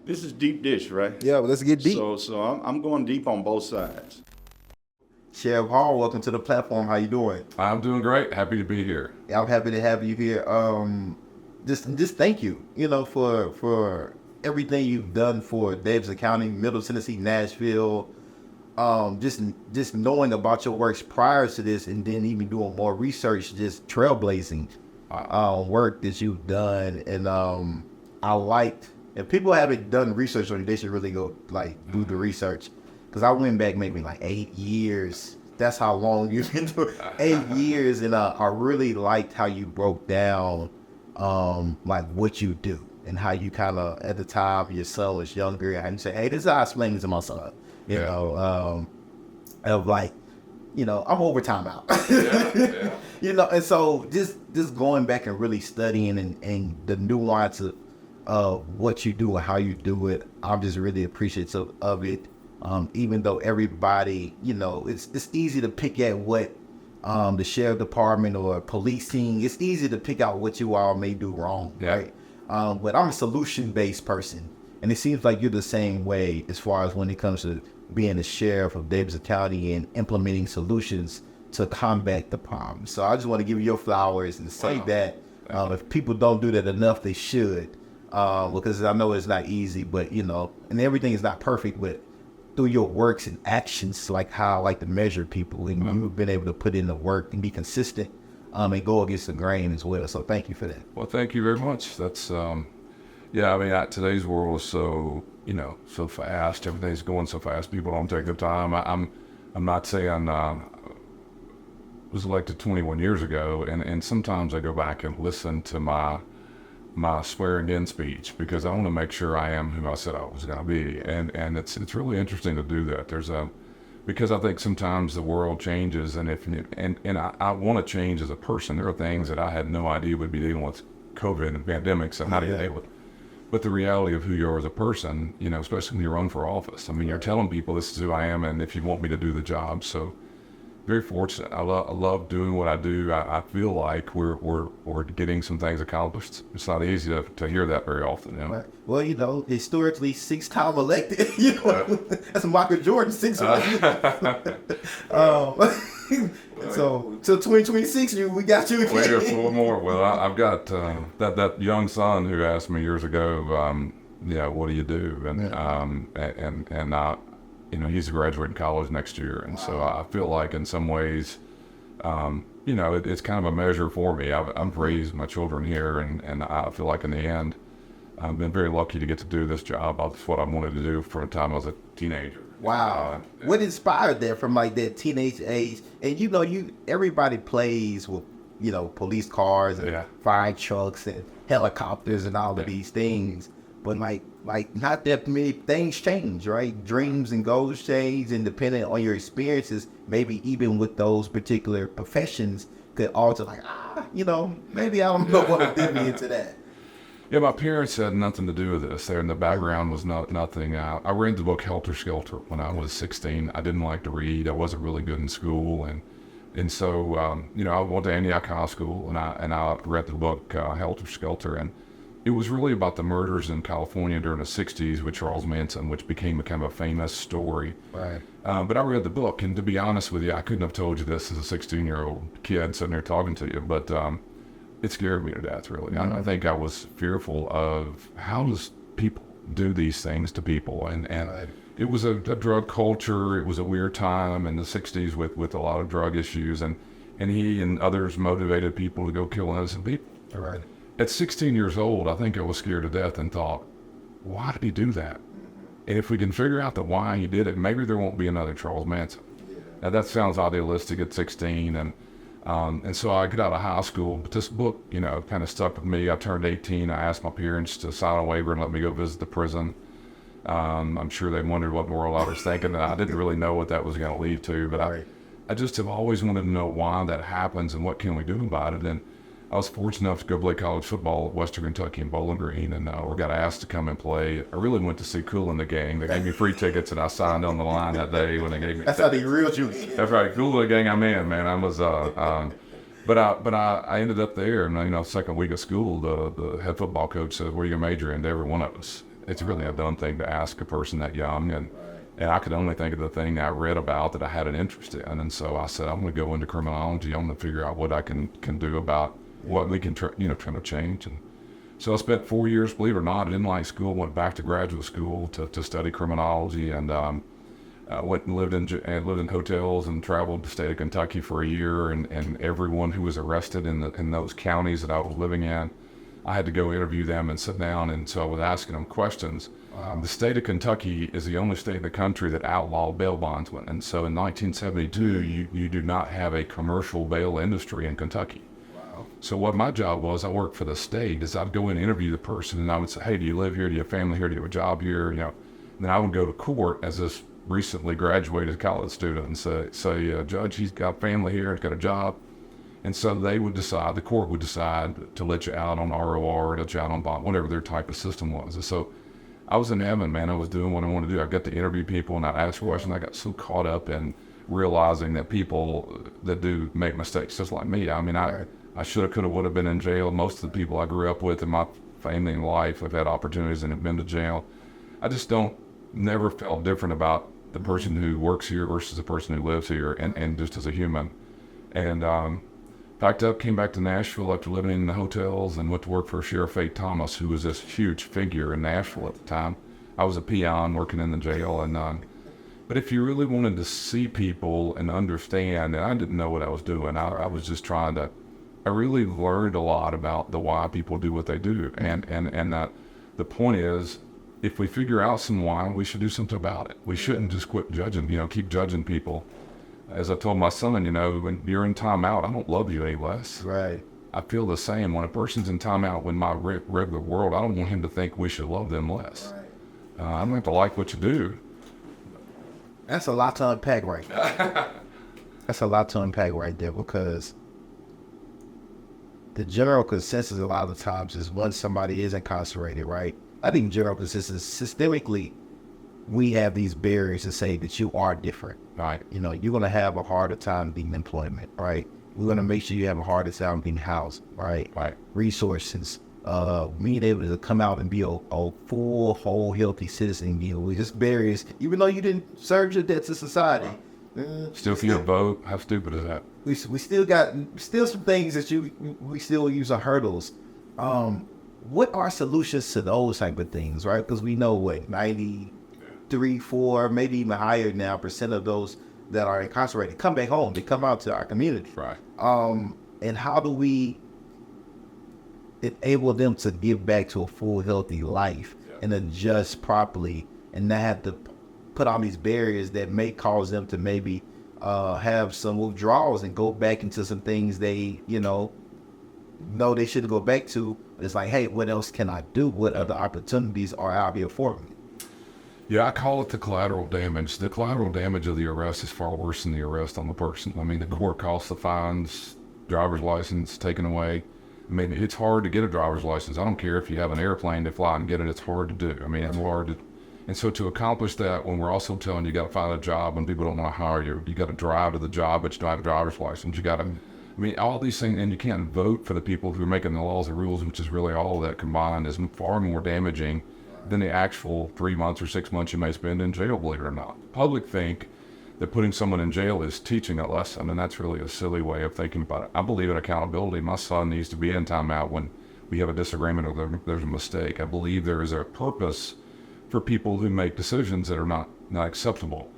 This is deep dish, right? Yeah, well, let's get deep. So I'm going deep on both sides. Sheriff Hall, welcome to the platform. How you doing? I'm doing great. Happy to be here. Yeah, I'm happy to have you here. Just thank you, for everything you've done for Davis County, Middle Tennessee, Nashville. Just knowing about your works prior to this, and then even doing more research, just trailblazing work that you've done. And I liked. If people haven't done research on it, they should really go do the research. Because I went back maybe 8 years. That's how long you've been doing 8 years. And I really liked how you broke down what you do and how you kind of, at the time, your son was younger. And you say, hey, this is how I explain it to my son. I'm over timeout. Yeah. And so just going back and really studying and the nuance of what you do and how you do it, I'm just really appreciative of it. Even though everybody, it's easy to pick at what the sheriff department or policing, it's easy to pick out what you all may do wrong, right? But I'm a solution-based person, and it seems like you're the same way as far as when it comes to being the sheriff of Davis County and implementing solutions to combat the problem. So I just want to give you your flowers and say that if people don't do that enough, they should, because I know it's not easy, but and everything is not perfect, but through your works and actions, like how I like to measure people, and you've been able to put in the work and be consistent and go against the grain as well. So thank you for that. Well, thank you very much. That's, today's world is so, so fast. Everything's going so fast. People don't take the time. I'm not saying I was elected 21 years ago, and sometimes I go back and listen to my swearing in speech because I want to make sure I am who I said I was going to be, and it's really interesting to do that. Because I think sometimes the world changes, and I want to change as a person. There are things that I had no idea would be dealing with COVID and pandemics and how do you deal with it. But the reality of who you are as a person, especially when you run for office. I mean, you're telling people this is who I am, and if you want me to do the job, so. Very fortunate. I love doing what I do. I feel like we're getting some things accomplished. It's not easy to hear that very often. Right. Well, historically, 6-time elected. That's Michael Jordan, 6 So till 2026, we got you again. Wait a little more. Well, I've got that young son who asked me years ago, what do you do? And he's graduating college next year, and so I feel like in some ways, it's kind of a measure for me. I've raised my children here, and I feel like in the end, I've been very lucky to get to do this job. That's what I wanted to do from the time I was a teenager. Wow. What inspired that from that teenage age? And everybody plays with, police cars and fire trucks and helicopters and all of these things. But not that many things change, right? Dreams and goals change, and depending on your experiences, maybe even with those particular professions could alter maybe I don't know what did me into that. Yeah, my parents had nothing to do with this. There in the background was nothing. I read the book Helter Skelter when I was 16. I didn't like to read. I wasn't really good in school, and so I went to Antioch High School, and I read the book Helter Skelter, and it was really about the murders in California during the 60s with Charles Manson, which became a kind of a famous story. Right. But I read the book, and to be honest with you, I couldn't have told you this as a 16-year-old kid sitting there talking to you, but it scared me to death, really. Mm-hmm. I think I was fearful of how does people do these things to people, and it was a drug culture. It was a weird time in the 60s with a lot of drug issues, and he and others motivated people to go kill innocent people. Right. At 16 years old, I think I was scared to death and thought, why did he do that? And if we can figure out the why he did it, maybe there won't be another Charles Manson. Now that sounds idealistic at 16, and so I got out of high school, but this book, kind of stuck with me. I turned 18. I asked my parents to sign a waiver and let me go visit the prison. I'm sure they wondered what in the world I was thinking, and I didn't really know what that was going to lead to, but I just have always wanted to know why that happens and what can we do about it. And I was fortunate enough to go play college football at Western Kentucky in Bowling Green, and I got asked to come and play. I really went to see Kool and the Gang. They gave me free tickets, and I signed on the line that day when they gave me. That's how they real you. That's right, Kool and the Gang. I'm in, man. I was, but I ended up there, and second week of school, the head football coach said, "What are you gonna major in?" to every one of us, it's really a dumb thing to ask a person that young. And I could only think of the thing I read about that I had an interest in. And so I said, I'm going to go into criminology. I'm going to figure out what I can do about what we can, try to change. And so I spent 4 years, believe it or not, I didn't like school, went back to graduate school to study criminology, and went and lived in hotels and traveled the state of Kentucky for a year. And everyone who was arrested in those counties that I was living in, I had to go interview them and sit down. And so I was asking them questions. The state of Kentucky is the only state in the country that outlawed bail bondsmen. And so in 1972, you do not have a commercial bail industry in Kentucky. Wow. So what my job was, I worked for the state, is I'd go in and interview the person, and I would say, hey, do you live here? Do you have family here? Do you have a job here? And then I would go to court as this recently graduated college student and say, Judge, he's got family here, he's got a job. And so they would decide, the court would decide to let you out on ROR, let you out on bond, whatever their type of system was. And so I was in heaven, man. I was doing what I wanted to do. I got to interview people and I'd ask questions. I got so caught up in realizing that people that do make mistakes just like me. I mean, I should have, could have, would have been in jail. Most of the people I grew up with in my family and life have had opportunities and have been to jail. I just never felt different about the person who works here versus the person who lives here, and just as a human. And packed up, came back to Nashville after living in the hotels, and went to work for Sheriff A. Thomas, who was this huge figure in Nashville at the time. I was a peon working in the jail, but if you really wanted to see people and understand, and I didn't know what I was doing, I was just I really learned a lot about the why people do what they do, and that the point is, if we figure out some why, we should do something about it. We shouldn't just quit judging, keep judging people. As I told my son, when you're in timeout, I don't love you any less. Right. I feel the same. When a person's in timeout in my regular world, I don't want him to think we should love them less. Right. I don't have to like what you do. That's a lot to unpack right there. That's a lot to unpack right there, because the general consensus a lot of the times is once somebody is incarcerated, right? I think general consensus, systemically, we have these barriers to say that you are different. Right. You're going to have a harder time getting employment, right? We're going to make sure you have a harder time getting housed, right? Right. Resources, being able to come out and be a full, whole, healthy citizen, with just barriers, even though you didn't serve your debt to society. Still for your vote? How stupid is that? We still got some things that we still use as hurdles. What are solutions to those type of things, right? Because we know 93, 4, maybe even higher now % of those that are incarcerated come back home. They come out to our community. Right. And how do we enable them to give back to a full, healthy life and adjust properly, and not have to put on these barriers that may cause them to maybe have some withdrawals and go back into some things they, know they shouldn't go back to. It's like, hey, what else can I do? What other opportunities are out here for me? Yeah, I call it the collateral damage. The collateral damage of the arrest is far worse than the arrest on the person. I mean, the court costs, the fines, driver's license taken away. I mean, it's hard to get a driver's license. I don't care if you have an airplane to fly and get it, it's hard to do. I mean, it's hard to. And so to accomplish that, when we're also telling you got to find a job when people don't want to hire you, you got to drive to the job, but you don't have a driver's license. You got to, all these things, and you can't vote for the people who are making the laws and rules, which is really all of that combined is far more damaging than the actual 3 months or 6 months you may spend in jail, believe it or not. The public think that putting someone in jail is teaching a lesson, and that's really a silly way of thinking about it. I believe in accountability. My son needs to be in timeout when we have a disagreement or there's a mistake. I believe there is a purpose for people who make decisions that are not acceptable.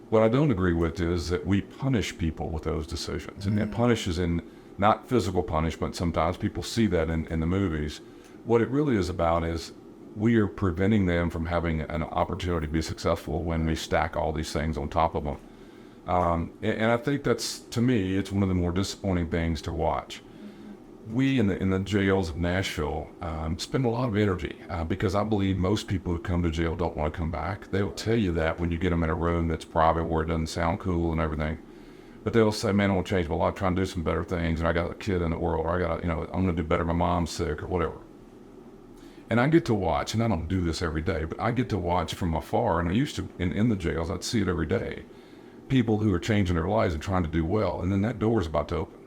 What I don't agree with is that we punish people with those decisions. And it punishes in not physical punishment. Sometimes people see that in the movies. What it really is about is we are preventing them from having an opportunity to be successful when we stack all these things on top of them. And I think that's, to me, it's one of the more disappointing things to watch. We in the jails of Nashville spend a lot of energy because I believe most people who come to jail don't want to come back. They'll tell you that when you get them in a room that's private where it doesn't sound cool and everything. But they'll say, man, I want to change my life, trying to do some better things, and I got a kid in the world, or I'm going to do better, my mom's sick, or whatever. And I get to watch, and I don't do this every day, but I get to watch from afar, and I used to, in the jails, I'd see it every day, people who are changing their lives and trying to do well, and then that door is about to open.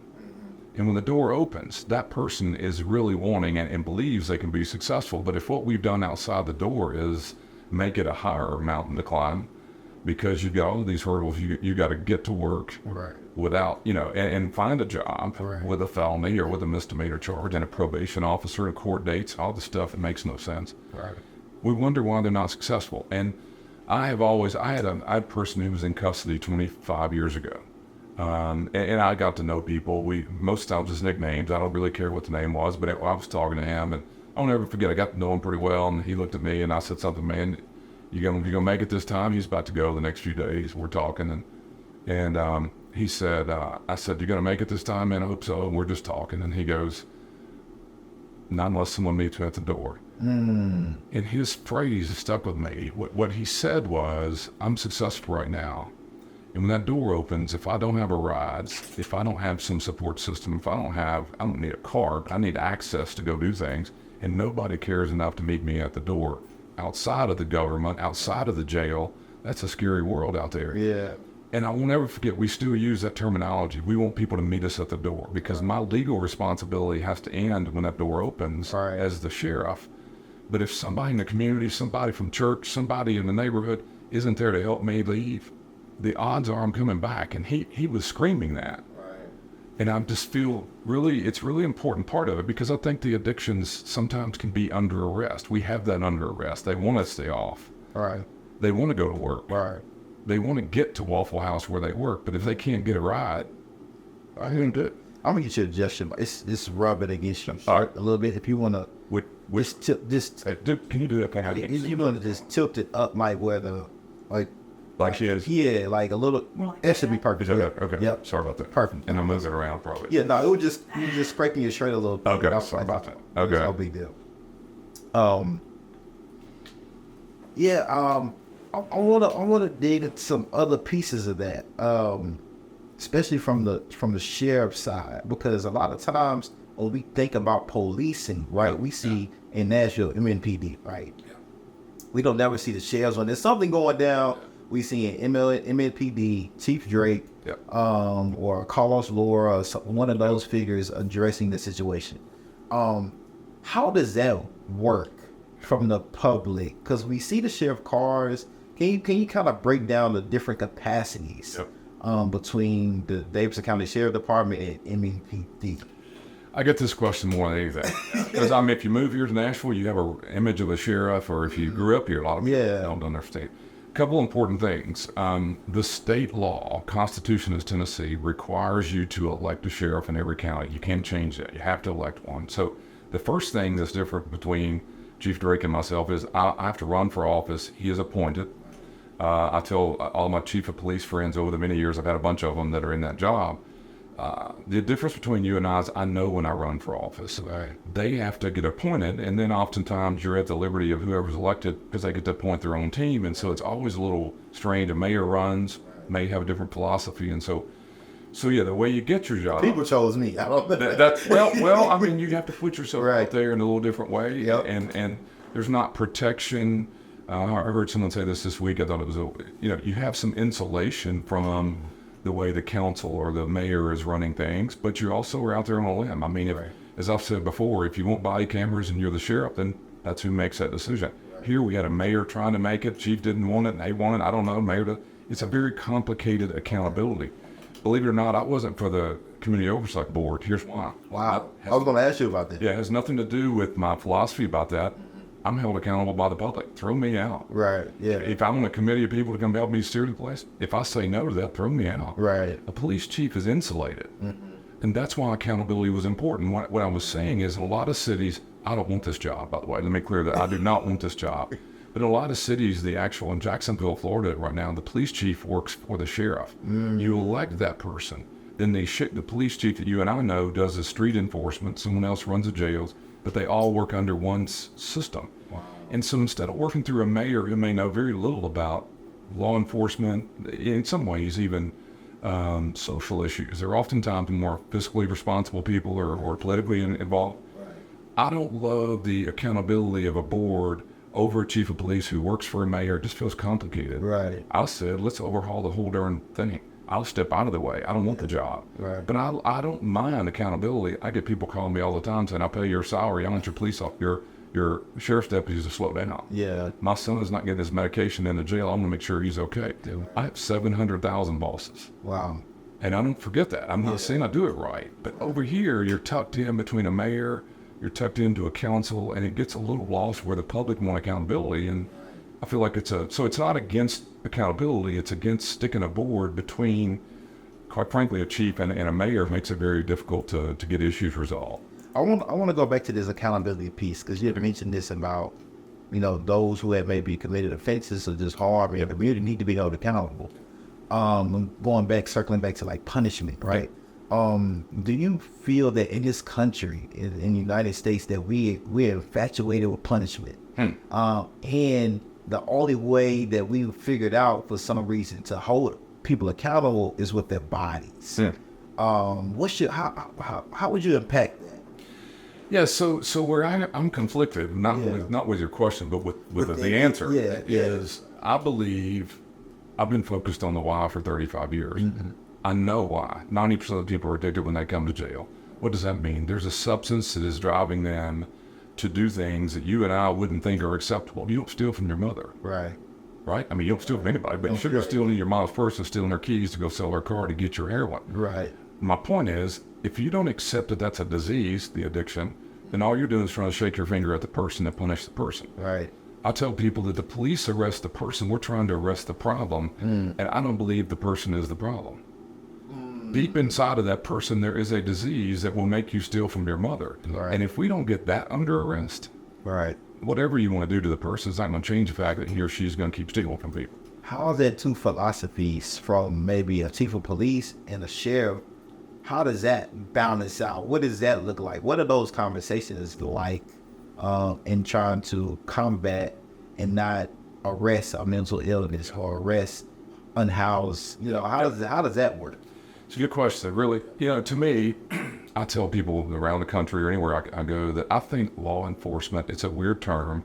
And when the door opens, that person is really wanting and believes they can be successful. But if what we've done outside the door is make it a higher mountain to climb, because you've got all of these hurdles, you got to get to work without, and find a job with a felony or with a misdemeanor charge and a probation officer and court dates, all the stuff that makes no sense. We wonder why they're not successful. And I had a person who was in custody 25 years ago. And I got to know people. Most times it's nicknames. I don't really care what the name was, but I was talking to him, and I'll never forget. I got to know him pretty well, and he looked at me, and I said something, man. You gonna make it this time? He's about to go the next few days. We're talking, and he said, I said, you gonna make it this time, man? I hope so. And we're just talking, and he goes, not unless someone meets me at the door. And his phrase stuck with me. What he said was, I'm successful right now. And when that door opens, if I don't have a ride, if I don't have some support system, I don't need a car, I need access to go do things, and nobody cares enough to meet me at the door. Outside of the government, outside of the jail, that's a scary world out there. Yeah. And I will never forget, we still use that terminology. We want people to meet us at the door, because my legal responsibility has to end when that door opens as the sheriff. But if somebody in the community, somebody from church, somebody in the neighborhood isn't there to help me leave, the odds are I'm coming back. And he was screaming that. And I just feel it's really important part of it, because I think the addictions sometimes can be under arrest. We have that under arrest. They want to stay off. They want to go to work. They want to get to Waffle House where they work, but if they can't get a ride, I can do it. I'm gonna get you a suggestion. It's rub it against you a little bit. If you wanna, can you do that? You wanna just tilt it up, like where the like she is. Yeah, like a little. That should be perfect. Okay. Yep. Sorry about that. Perfect. And I'm moving it around probably. Yeah. No, it was just you just scraping your shirt a little bit. Okay. Sorry about that. Okay. No big deal. Yeah. I wanna dig into some other pieces of that. Especially from the sheriff's side, because a lot of times when we think about policing, right, we see in Nashville MNPD, right? We don't never see the sheriffs. When there's something going down, we see in MNPD, Chief Drake, or Carlos Laura, or one of those figures addressing the situation. How does that work from the public? Because we see the sheriff cars. Can you kind of break down the different capacities between the Davidson County Sheriff Department and MNPD? I get this question more than anything. Because if you move here to Nashville, you have an image of a sheriff, or if you grew up here, a lot of people don't understand. A couple important things. The state law, Constitution of Tennessee, requires you to elect a sheriff in every county. You can't change that. You have to elect one. So the first thing that's different between Chief Drake and myself is I have to run for office. He is appointed. I tell all my chief of police friends over the many years, I've had a bunch of them that are in that job. The difference between you and I is I know when I run for office. They have to get appointed, and then oftentimes you're at the liberty of whoever's elected, because they get to appoint their own team, and so it's always a little strange. A mayor runs, may have a different philosophy, and so yeah, the way you get your job. People chose me. I don't know. Well, I mean, you have to put yourself out there in a little different way, and there's not protection. I heard someone say this week. I thought it was, you have some insulation from the way the council or the mayor is running things, but you also are out there on a limb. I mean, as I've said before, if you want body cameras and you're the sheriff, then that's who makes that decision. Here we had a mayor trying to make it, chief didn't want it, and they want it. I don't know, it's a very complicated accountability. Believe it or not, I wasn't for the Community Oversight Board. Here's why. Wow. I was going to ask you about that. Yeah, it has nothing to do with my philosophy about that. I'm held accountable by the public. Throw me out. Right, yeah. If I'm on a committee of people to come help me steer the place, if I say no to that, throw me out. Right. A police chief is insulated. And that's why accountability was important. What I was saying is, in a lot of cities, I don't want this job, by the way. Let me clear that. I do not want this job. But in a lot of cities, in Jacksonville, Florida right now, the police chief works for the sheriff. You elect that person. Then the police chief that you and I know does the street enforcement. Someone else runs the jails. But they all work under one system. Wow. And so instead of working through a mayor who may know very little about law enforcement, in some ways even social issues, they're oftentimes more fiscally responsible people or politically involved. Right. I don't love the accountability of a board over a chief of police who works for a mayor. It just feels complicated. Right. I said, let's overhaul the whole darn thing. I'll step out of the way. I don't want the job. Right. But I don't mind accountability. I get people calling me all the time saying, I'll pay your salary. I want your police officer, your sheriff's deputies to slow down. Yeah. My son is not getting his medication in the jail. I'm going to make sure he's okay. I have 700,000 bosses. Wow. And I don't forget that. I'm not saying I do it right. But over here, you're tucked in between a mayor, you're tucked into a council, and it gets a little lost where the public want accountability. And I feel like so it's not against accountability, it's against sticking a board between, quite frankly, a chief and a mayor makes it very difficult to get issues resolved. I want to go back to this accountability piece, because you had mentioned this about, those who have maybe committed offenses or just harm in the community need to be held accountable. Circling back to like punishment, right? Do you feel that in this country, in the United States, that we're infatuated with punishment? And the only way that we figured out for some reason to hold people accountable is with their bodies. How would you impact that? Yeah, so where I'm conflicted, not with your question, but with the answer is I believe I've been focused on the why for 35 years. Mm-hmm. I know why. 90% of the people are addicted when they come to jail. What does that mean? There's a substance that is driving them to do things that you and I wouldn't think are acceptable. You don't steal from your mother. Right. I mean, you don't steal from anybody, but you should be stealing your mom's purse and stealing her keys to go sell her car to get your heroin. Right. My point is, if you don't accept that that's a disease, the addiction, then all you're doing is trying to shake your finger at the person and punish the person. Right. I tell people that the police arrest the person. We're trying to arrest the problem, and I don't believe the person is the problem. Deep inside of that person, there is a disease that will make you steal from your mother. Right. And if we don't get that under arrest, right, whatever you want to do to the person, it's not going to change the fact that he or she is going to keep stealing from people. How are that two philosophies from maybe a chief of police and a sheriff? How does that balance out? What does that look like? What are those conversations like in trying to combat and not arrest a mental illness or arrest unhoused? How does that work? It's a good question. Really, to me, I tell people around the country or anywhere I go that I think law enforcement, it's a weird term,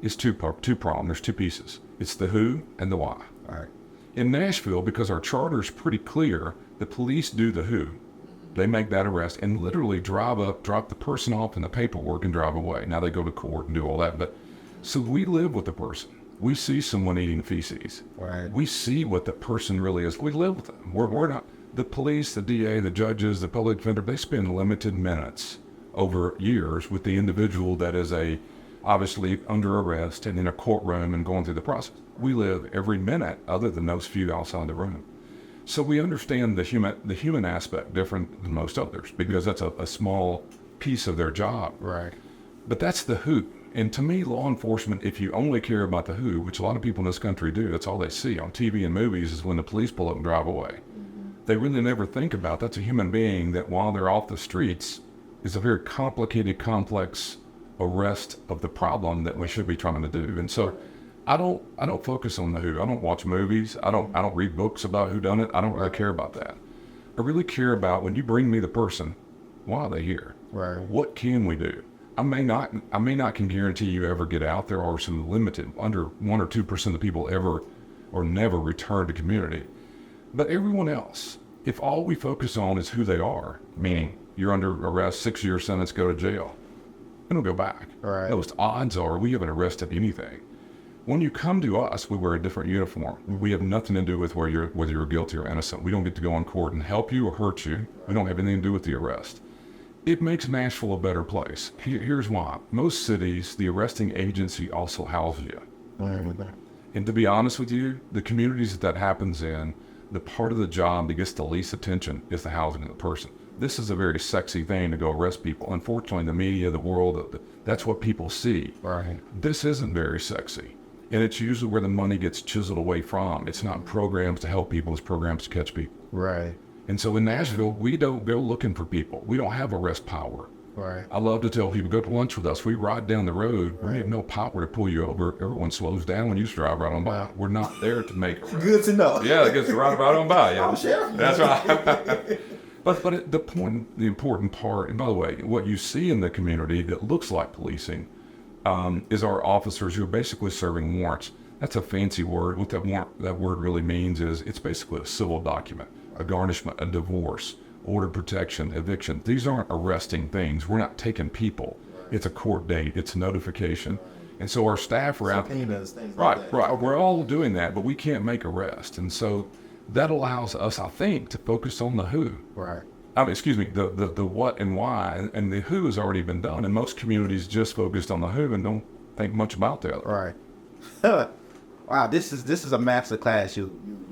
it's two-pronged. There's two pieces. It's the who and the why. All right. In Nashville, because our charter is pretty clear, the police do the who. They make that arrest and literally drive up, drop the person off in the paperwork and drive away. Now they go to court and do all that. But so we live with the person. We see someone eating feces. Right. We see what the person really is. We live with them. We're not, the police, the DA, the judges, the public defender, they spend limited minutes over years with the individual that is obviously under arrest and in a courtroom and going through the process. We live every minute other than those few outside the room. So we understand the human aspect different than most others because that's a small piece of their job. Right. But that's the who. And to me, law enforcement, if you only care about the who, which a lot of people in this country do, that's all they see on TV and movies is when the police pull up and drive away. Mm-hmm. They really never think about that's a human being that while they're off the streets is a very complicated, complex arrest of the problem that we should be trying to do. And so I don't focus on the who. I don't watch movies. I don't read books about who done it. I don't really care about that. I really care about when you bring me the person, why are they here? Right. What can we do? I may not can guarantee you ever get out. There are some limited, under 1 or 2% of people ever or never return to community. But everyone else, if all we focus on is who they are, meaning you're under arrest, 6-year sentence, go to jail, we don't go back. Right. Most odds are we haven't arrested anything. When you come to us, we wear a different uniform. We have nothing to do with whether you're guilty or innocent. We don't get to go in court and help you or hurt you. We don't have anything to do with the arrest. It makes Nashville a better place. Here's why. Most cities, the arresting agency also houses you. And to be honest with you, the communities that happens in, the part of the job that gets the least attention is the housing of the person. This is a very sexy thing to go arrest people. Unfortunately, the media, the world, that's what people see. Right. This isn't very sexy. And it's usually where the money gets chiseled away from. It's not programs to help people, it's programs to catch people. Right. And so in Nashville, we don't go looking for people. We don't have arrest power. Right. I love to tell people, go to lunch with us. We ride down the road. Right. We have no power to pull you over. Everyone slows down when you drive right on by. Wow. We're not there to make arrests. Good to know. Yeah, it gets right on by. Yeah. Oh, sure. That's right. But the important part, and by the way, what you see in the community that looks like policing is our officers who are basically serving warrants. That's a fancy word. What that word really means is it's basically a civil document, a garnishment, a divorce, order of protection, eviction. These aren't arresting things. We're not taking people. It's a court date. It's a notification. And so our staff are out. Subpoenas, things Right, like that. right. We're all doing that, but we can't make arrests. And so that allows us, I think, to focus on the who. Right. I mean, excuse me, the what and why, and the who has already been done. And most communities just focused on the who and don't think much about the other. Right. Wow, this is a master class you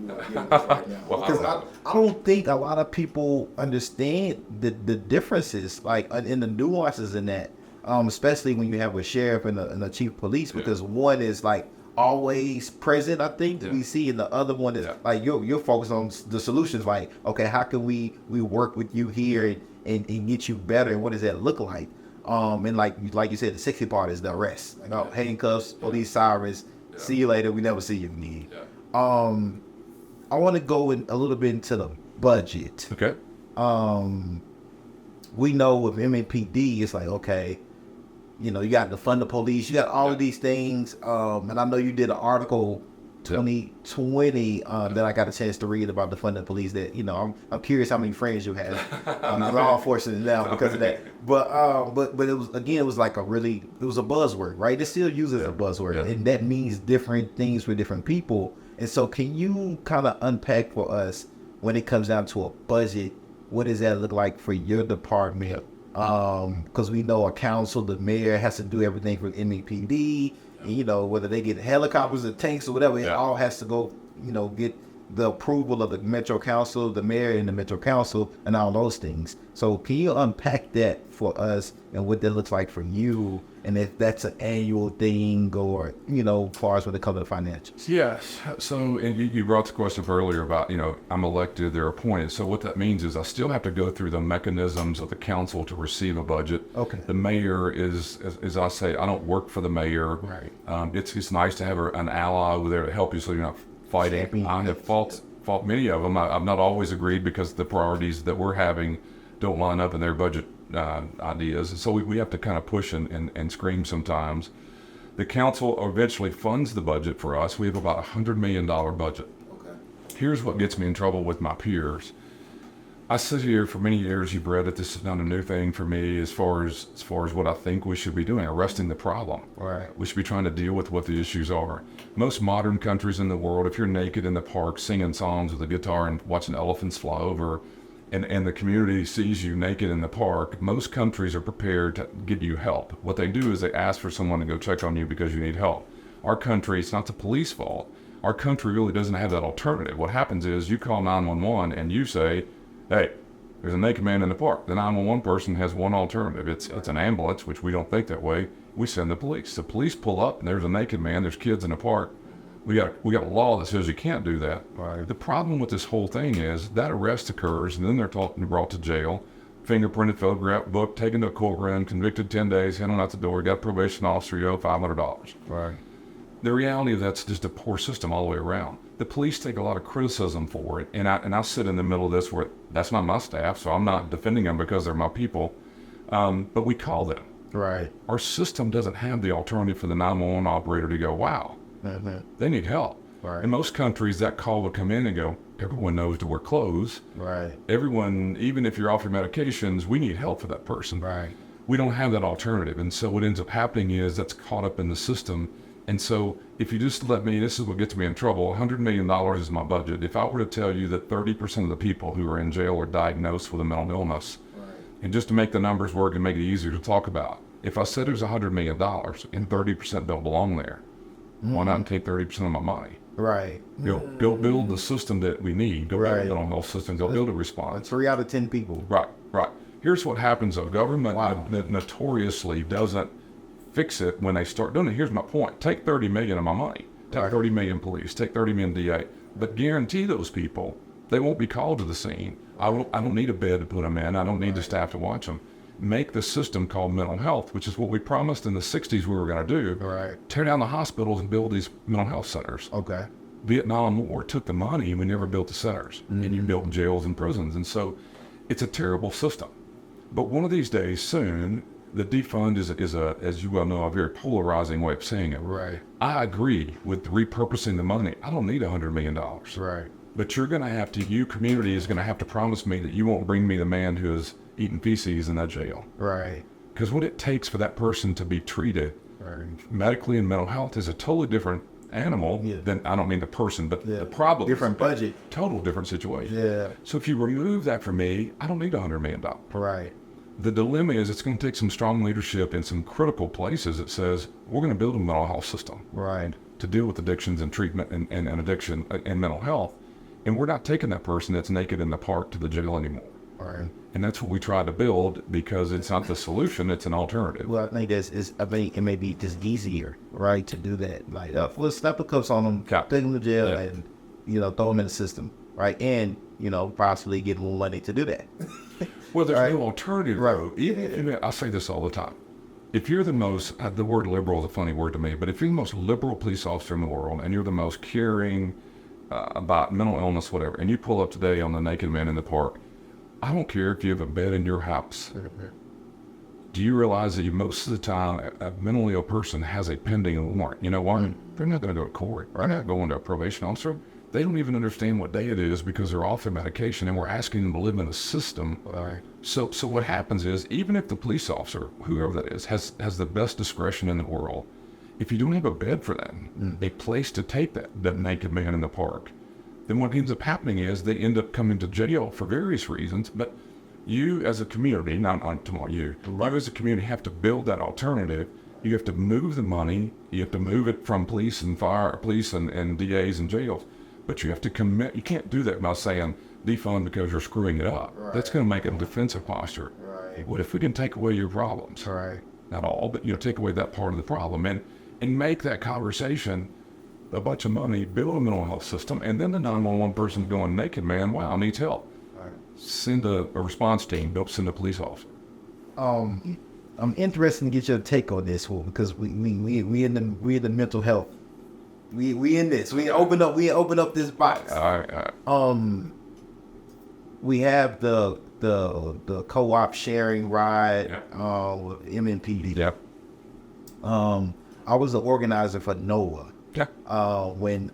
are giving us right now. Well, Because I don't think a lot of people understand the differences, like in the nuances in that, especially when you have a sheriff and a chief of police, because one is like always present, I think, we see, and the other one is like you're focused on the solutions, like, okay, how can we work with you here and get you better, and what does that look like? And like you said, the sexy part is the arrest. Like, oh, handcuffs, police sirens, see you later, we never see you again. I want to go in a little bit into the budget. Okay. We know with MAPD, it's like, okay, you know, you got to fund the police, you got all of these things. And I know you did an article 2020 that I got a chance to read about the funding the police. That, you know, I'm curious how many friends you have. We're all fortunate now because of that. But it was like it was a buzzword, right? It still uses a buzzword, and that means different things for different people. And so, can you kind of unpack for us when it comes down to a budget? What does that look like for your department? Because we know a council, the mayor has to do everything for MAPD. And, you know, whether they get helicopters or tanks or whatever, it all has to go, you know, get the approval of the Metro Council, the mayor and the Metro Council, and all those things. So can you unpack that for us and what that looks like for you, and if that's an annual thing or, you know, as far as when it comes to financials? Yes. So, and you brought the question up earlier about, you know, I'm elected, they're appointed. So what that means is I still have to go through the mechanisms of the council to receive a budget. Okay. The mayor is, as I say, I don't work for the mayor. Right. It's nice to have an ally over there to help you so you're not fighting. Champion. I have fought many of them. I've not always agreed because the priorities that we're having don't line up in their budget ideas. And so we have to kind of push and scream sometimes. The council eventually funds the budget for us. We have about $100 million budget. Okay. Here's what gets me in trouble with my peers. I sit here for many years, you've read it, this is not a new thing for me as far as what I think we should be doing, arresting the problem. Right. We should be trying to deal with what the issues are. Most modern countries in the world, if you're naked in the park singing songs with a guitar and watching elephants fly over, and the community sees you naked in the park, most countries are prepared to give you help. What they do is they ask for someone to go check on you because you need help. Our country, it's not the police fault. Our country really doesn't have that alternative. What happens is you call 911 and you say, hey, there's a naked man in the park. The 911 person has one alternative. It's an ambulance, which we don't think that way. We send the police. The police pull up and there's a naked man, there's kids in the park. We got a law that says you can't do that. Right. The problem with this whole thing is that arrest occurs and then they're brought to jail, fingerprinted, photographed, booked, taken to a courtroom, convicted 10 days, handed out the door, got a probation officer, you owe $500. Right. The reality of that's just a poor system all the way around. The police take a lot of criticism for it, and I sit in the middle of this where that's not my staff, so I'm not defending them because they're my people, but we call them. Right. Our system doesn't have the alternative for the 911 operator to go, wow, they need help. Right. In most countries, that call would come in and go, everyone knows to wear clothes. Right. Everyone, even if you're off your medications, we need help for that person. Right. We don't have that alternative, and so what ends up happening is that's caught up in the system. And so if you just let me, this is what gets me in trouble, $100 million is my budget. If I were to tell you that 30% of the people who are in jail are diagnosed with a mental illness, and just to make the numbers work and make it easier to talk about, if I said there's $100 million and 30% don't belong there, why not take 30% of my money? Right. Go build the system that we need. Go build a health system. Go build a response. 3 out of 10 people. Right. Here's what happens though. Government notoriously doesn't fix it when they start doing it. Here's my point. Take 30 million of my money. Take 30 million police. Take 30 million DA. But guarantee those people, they won't be called to the scene. I don't need a bed to put them in. I don't need the staff to watch them. Make the system called mental health, which is what we promised in the 60s we were going to do. Right. Tear down the hospitals and build these mental health centers. Okay. Vietnam War took the money and we never built the centers. And you built jails and prisons. And so it's a terrible system. But one of these days soon, the defund is a, as you well know, a very polarizing way of saying it. Right. I agree with repurposing the money. I don't need $100 million. Right. But you're going to have to, you community is going to have to promise me that you won't bring me the man who is eating feces in that jail. Right. Because what it takes for that person to be treated medically and mental health is a totally different animal than, I don't mean the person, but the problem. Different budget. Total different situation. Yeah. So if you remove that from me, I don't need $100 million. Right. The dilemma is it's going to take some strong leadership in some critical places that says we're going to build a mental health system. Right. To deal with addictions and treatment and addiction and mental health. And we're not taking that person that's naked in the park to the jail anymore. Right. And that's what we try to build because it's not the solution, it's an alternative. Well, I think it may be just easier, right, to do that. Like, let's snap the cuffs on them, take them to jail, and, throw them in the system, right? And, possibly get more money to do that. Well, there's no alternative. Right. Even, I say this all the time. If you're the most, the word liberal is a funny word to me, but if you're the most liberal police officer in the world and you're the most caring about mental illness, whatever, and you pull up today on the naked man in the park, I don't care if you have a bed in your house. Do you realize that most of the time a mentally ill person has a pending warrant? You know why? They're not going to go to court. They're not going to a probation officer. They don't even understand what day it is because they're off their medication and we're asking them to live in a system. Right. So what happens is, even if the police officer, whoever that is, has the best discretion in the world, if you don't have a bed for them, a place to take that naked man in the park, then what ends up happening is they end up coming to jail for various reasons. But you as a community, not you as a community have to build that alternative. You have to move the money. You have to move it from police and DAs and jails. But you have to commit. You can't do that by saying defund because you're screwing it up. Right. That's going to make it a defensive posture. Right. What if we can take away your problems? Right. Not all, but take away that part of the problem and make that conversation a bunch of money, build a mental health system, and then the 911 person going, naked man, wow, needs help. Right. Send a response team. Don't send a police officer. I'm interested to get your take on this one because we in the mental health. We in this. We open up this box. All right. We have the co-op sharing ride with MNPD. Yep. I was the organizer for NOAA. Yeah. When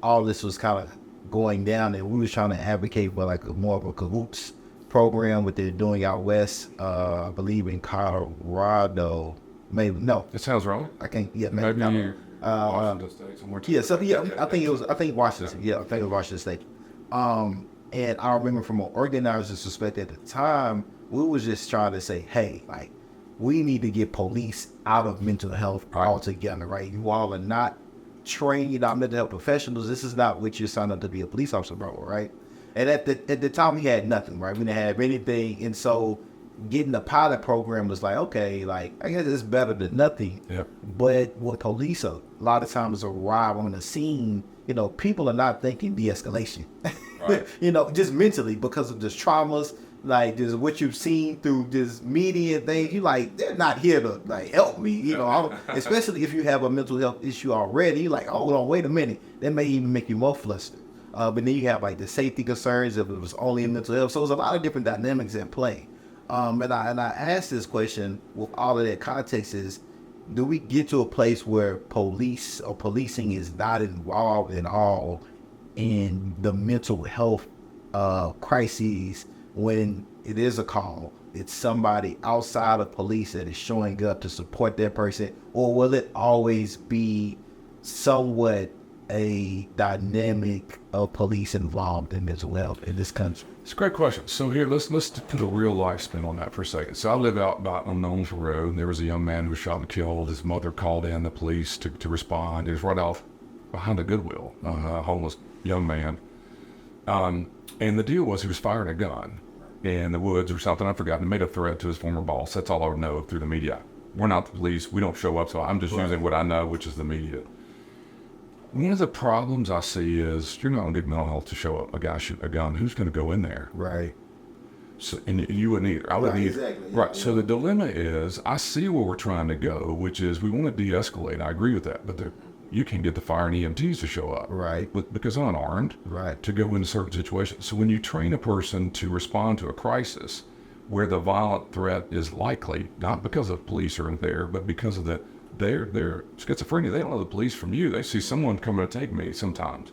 all this was kind of going down, and we was trying to advocate for like more of a cahoots program, what they're doing out west. I believe in Colorado. Maybe no. It sounds wrong. I can't. Yeah, maybe. Washington State somewhere. I think Washington. Yeah, I think it was Washington State. And I remember from an organizer's perspective at the time, we was just trying to say, hey, like, we need to get police out of mental health altogether, right? You all are not trained, you're not mental health professionals. This is not what you signed up to be a police officer, bro, right? And at the time, we had nothing, right? We didn't have anything, and so getting the pilot program was like, okay, like, I guess it's better than nothing. Yeah. But what police a lot of times arrive on the scene, people are not thinking de-escalation. Right. Just mentally because of just traumas, like just what you've seen through this media thing. You like, they're not here to like help me, especially if you have a mental health issue already. You're like, hold on, wait a minute. That may even make you more flustered. But then you have like the safety concerns if it was only in mental health. So there's a lot of different dynamics at play. And I asked this question with all of that context is, do we get to a place where police or policing is not involved at all in the mental health crises when it is a call? It's somebody outside of police that is showing up to support that person, or will it always be somewhat a dynamic of police involved in mental health in this country? It's a great question. So here, let's put a real life spin on that for a second. So I live out about on Nashville Road, and there was a young man who was shot and killed. His mother called in the police to respond. He was right off behind a Goodwill, a homeless young man. And the deal was he was firing a gun in the woods or something. I forgot. He made a threat to his former boss. That's all I know through the media. We're not the police. We don't show up, so I'm just using what I know, which is the media. One of the problems I see is you're not going to get mental health to show up a guy shoot a gun. Who's going to go in there? Right. So, and you wouldn't either. I wouldn't either. Exactly. Right. So the dilemma is, I see where we're trying to go, which is we want to de-escalate. I agree with that, but you can get the fire and EMTs to show up. Right. Because they're unarmed. Right. To go into certain situations. So when you train a person to respond to a crisis, where the violent threat is likely, not because of police are there, but because of their schizophrenia. They don't know the police from you. They see someone coming to take me sometimes.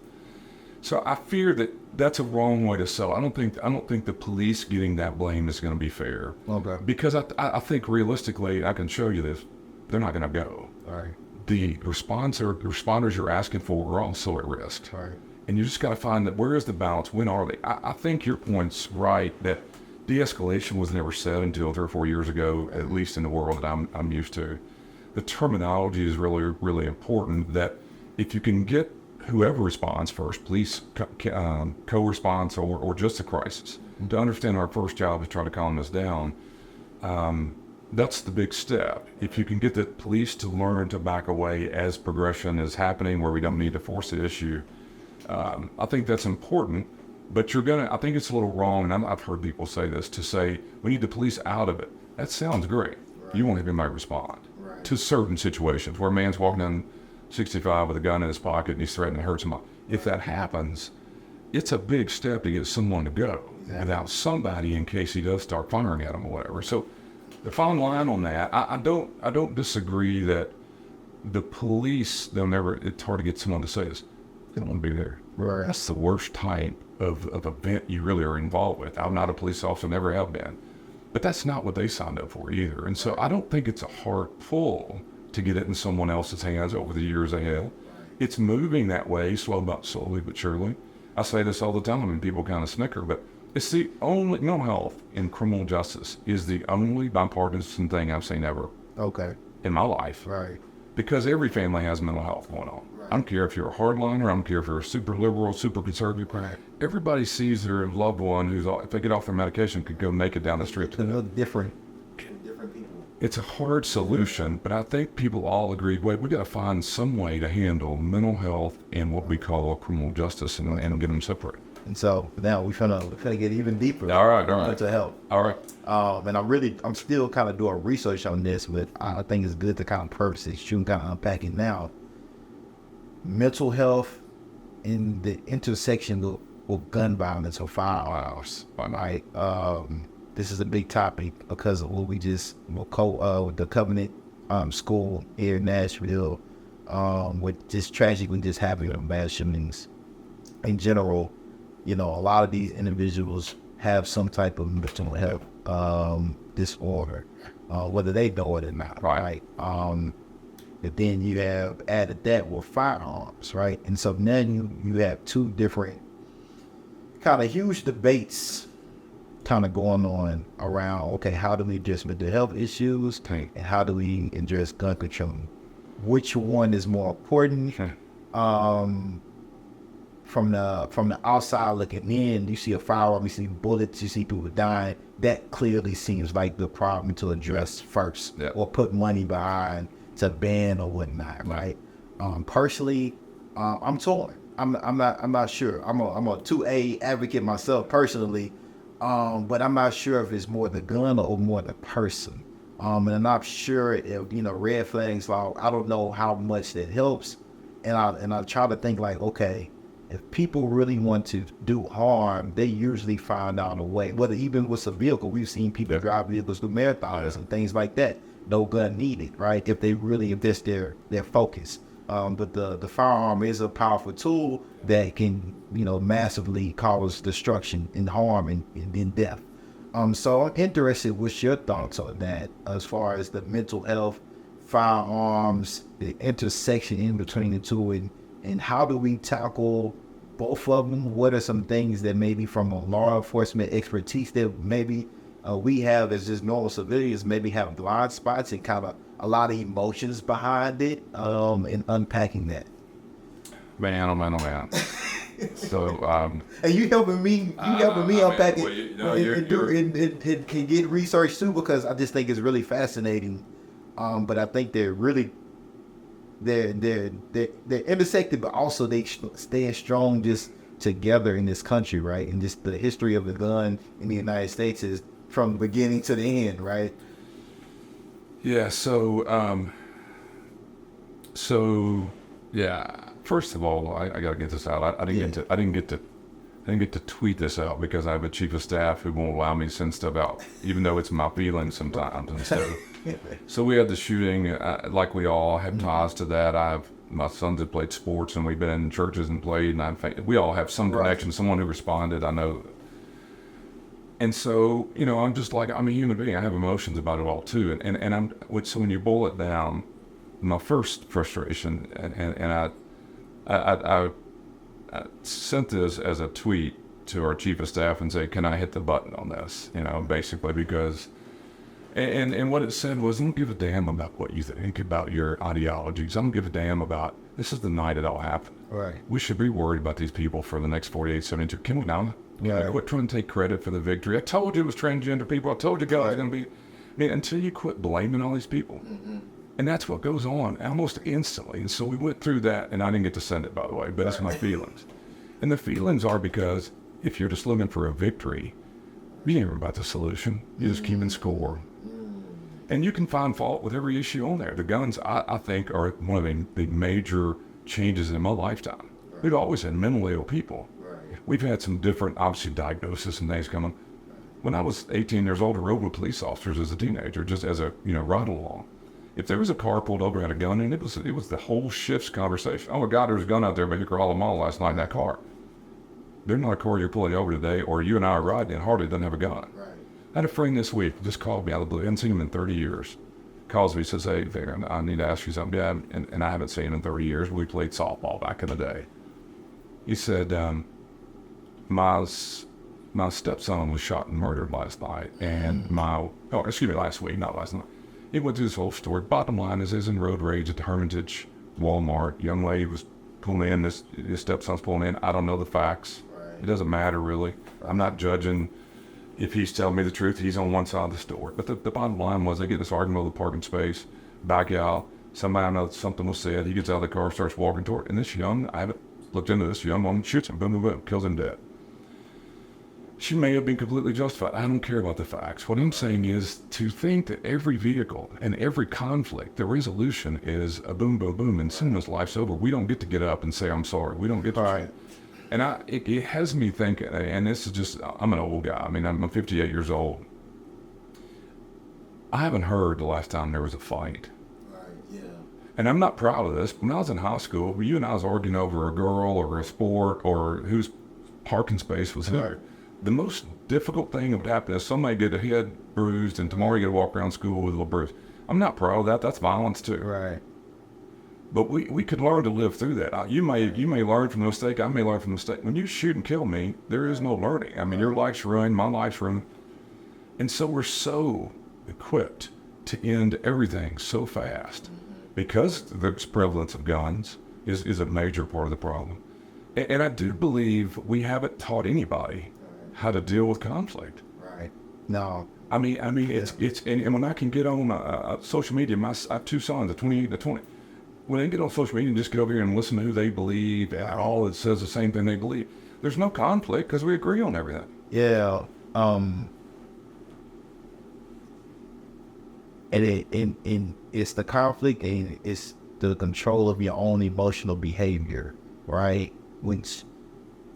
So I fear that that's a wrong way to sell. I don't think the police getting that blame is going to be fair. Okay. Because I think realistically, I can show you this, they're not going to go. All right. The responders you're asking for are also at risk. All right. And you just got to find that where is the balance? When are they? I think your point's right that de-escalation was never said until 3 or 4 years ago, at least in the world that I'm used to. The terminology is really, really important, that if you can get whoever responds first, police, co-response, or just a crisis, to understand our first job is try to calm this down, that's the big step. If you can get the police to learn to back away as progression is happening, where we don't need to force the issue, I think that's important. But I think it's a little wrong, and I've heard people say this, to say we need the police out of it. That sounds great. Right. You won't have anybody respond to certain situations where a man's walking down 65 with a gun in his pocket and he's threatening to hurt somebody. If that happens, it's a big step to get someone to go without somebody in case he does start firing at him or whatever. So the fine line on that, I don't disagree that the police, it's hard to get someone to say this, they don't want to be there. Right. That's the worst type of event you really are involved with. I'm not a police officer, never have been. But that's not what they signed up for either. And so I don't think it's a hard pull to get it in someone else's hands over the years ahead. It's moving that way, slowly but surely. I say this all the time, and people kind of snicker, but it's the only, mental health in criminal justice is the only bipartisan thing I've seen ever in my life. Right. Because every family has mental health going on. I don't care if you're a hardliner, I don't care if you're a super liberal, super conservative. Right. Everybody sees their loved one who's, if they get off their medication, could go naked down the street. Different people. It's a hard solution, but I think people all agreed, wait, we got to find some way to handle mental health and what we call criminal justice and get them separate. And so now we're finna get even deeper. All right. Mental health. All right. And I'm still kind of doing research on this, but I think it's good to kind of purpose it. You can kind of unpack it now. Mental health in the intersection of gun violence or firearms. Right. This is a big topic because of what we just with the Covenant school here in Nashville, with just tragically just happening in mass shootings. In general, a lot of these individuals have some type of mental health disorder, whether they know it or not. Right. But then you have added that with firearms, right? And so now you have two different kind of huge debates kind of going on around, okay, how do we address mental health issues and how do we address gun control? Which one is more important? From the outside looking in, you see a firearm, you see bullets, you see people dying. That clearly seems like the problem to address first, or put money behind to ban or whatnot, right? Personally, I'm torn. I'm not sure. I'm a 2A advocate myself personally, but I'm not sure if it's more the gun or more the person. And I'm not sure if red flags law. I don't know how much that helps, and I try to think like, okay, if people really want to do harm, they usually find out a way. Whether even with a vehicle, we've seen people drive vehicles through marathons and things like that. No gun needed, right? If that's their focus. But the firearm is a powerful tool that can, massively cause destruction and harm and death. So I'm interested, what's your thoughts on that as far as the mental health, firearms, the intersection in between the two, and how do we tackle both of them? What are some things that maybe from a law enforcement expertise that maybe we have as just normal civilians maybe have blind spots and kind of a lot of emotions behind it, and unpacking that? Man, oh man. So, and you helping me unpack it and can get research too, because I just think it's really fascinating. But I think they're intersected, but also they stand strong just together in this country, right? And just the history of the gun in the United States is from the beginning to the end, right? Yeah. So yeah. First of all, I gotta get this out. I didn't get to I didn't get to tweet this out because I have a chief of staff who won't allow me to send stuff out, even though it's my feelings sometimes. And so we had the shooting, like we all have ties to that. My sons have played sports, and we've been in churches and played, and we all have some connection, someone who responded, I know. And so, I'm just like, I'm a human being. I have emotions about it all too. So when you boil it down, my first frustration, and I sent this as a tweet to our chief of staff and say, can I hit the button on this? Basically because, and what it said was, I don't give a damn about what you think about your ideologies. I don't give a damn about, this is the night it all happened. Right. We should be worried about these people for the next 48, 72. Can we now? Yeah. Quit trying to take credit for the victory. I told you it was transgender people. I told you guys it's going to be, until you quit blaming all these people. Mm-hmm. And that's what goes on almost instantly. And so we went through that, and I didn't get to send it, by the way, but it's my feelings. And the feelings are because if you're just looking for a victory, you ain't worried about the solution. You're just keeping score. And you can find fault with every issue on there. The guns, I think, are one of the major changes in my lifetime. We've always had mentally ill people. We've had some different, obviously, diagnosis and things coming. When I was 18 years old, I rode with police officers as a teenager, just as a, ride along. If there was a car pulled over and had a gun in it, it was the whole shift's conversation. Oh my God, there was a gun out there, but you could all a mile last night in that car. There's not a car you're pulling over today, or you and I are riding, and Harley doesn't have a gun. Right. I had a friend this week, just called me out of the blue. I hadn't seen him in 30 years. Calls me, says, hey, I need to ask you something. Yeah, and I haven't seen him in 30 years. We played softball back in the day. He said, my stepson was shot and murdered last night, and last week, not last night. He went through this whole story. Bottom line is in road rage at the Hermitage Walmart. Young lady was pulling in, his stepson's pulling in. I don't know the facts. Right. It doesn't matter, really. I'm not judging if he's telling me the truth. He's on one side of the story. But the bottom line was they get this argument over the parking space, back out. Somebody, I know something was said. He gets out of the car, starts walking toward it. And this I haven't looked into this, young woman shoots him, boom, boom, boom, kills him dead. She may have been completely justified. I don't care about the facts. What I'm saying is to think that every vehicle and every conflict, the resolution is a boom, boom, boom, and as soon as life's over, we don't get to get up and say, I'm sorry. We don't get to. Right. And it has me thinking, and this is just, I'm an old guy. I mean, I'm 58 years old. I haven't heard the last time there was a fight. Right, yeah. And I'm not proud of this. When I was in high school, you and I was arguing over a girl or a sport or whose parking space was here. The most difficult thing that would happen is somebody get a head bruised and tomorrow you get to walk around school with a little bruise. I'm not proud of that. That's violence too. Right. But we could learn to live through that. You may learn from the mistake. I may learn from the mistake. When you shoot and kill me, there is no learning. I mean, your life's ruined, my life's ruined. And so we're so equipped to end everything so fast because the prevalence of guns is a major part of the problem. And I do believe we haven't taught anybody how to deal with conflict. Right. No. I mean, it's and when I can get on social media, I have two sons, a 28 and a 20. When they get on social media and just get over here and listen to who they believe and all it says the same thing they believe, there's no conflict because we agree on everything. Yeah. And it's the conflict and it's the control of your own emotional behavior, right? Which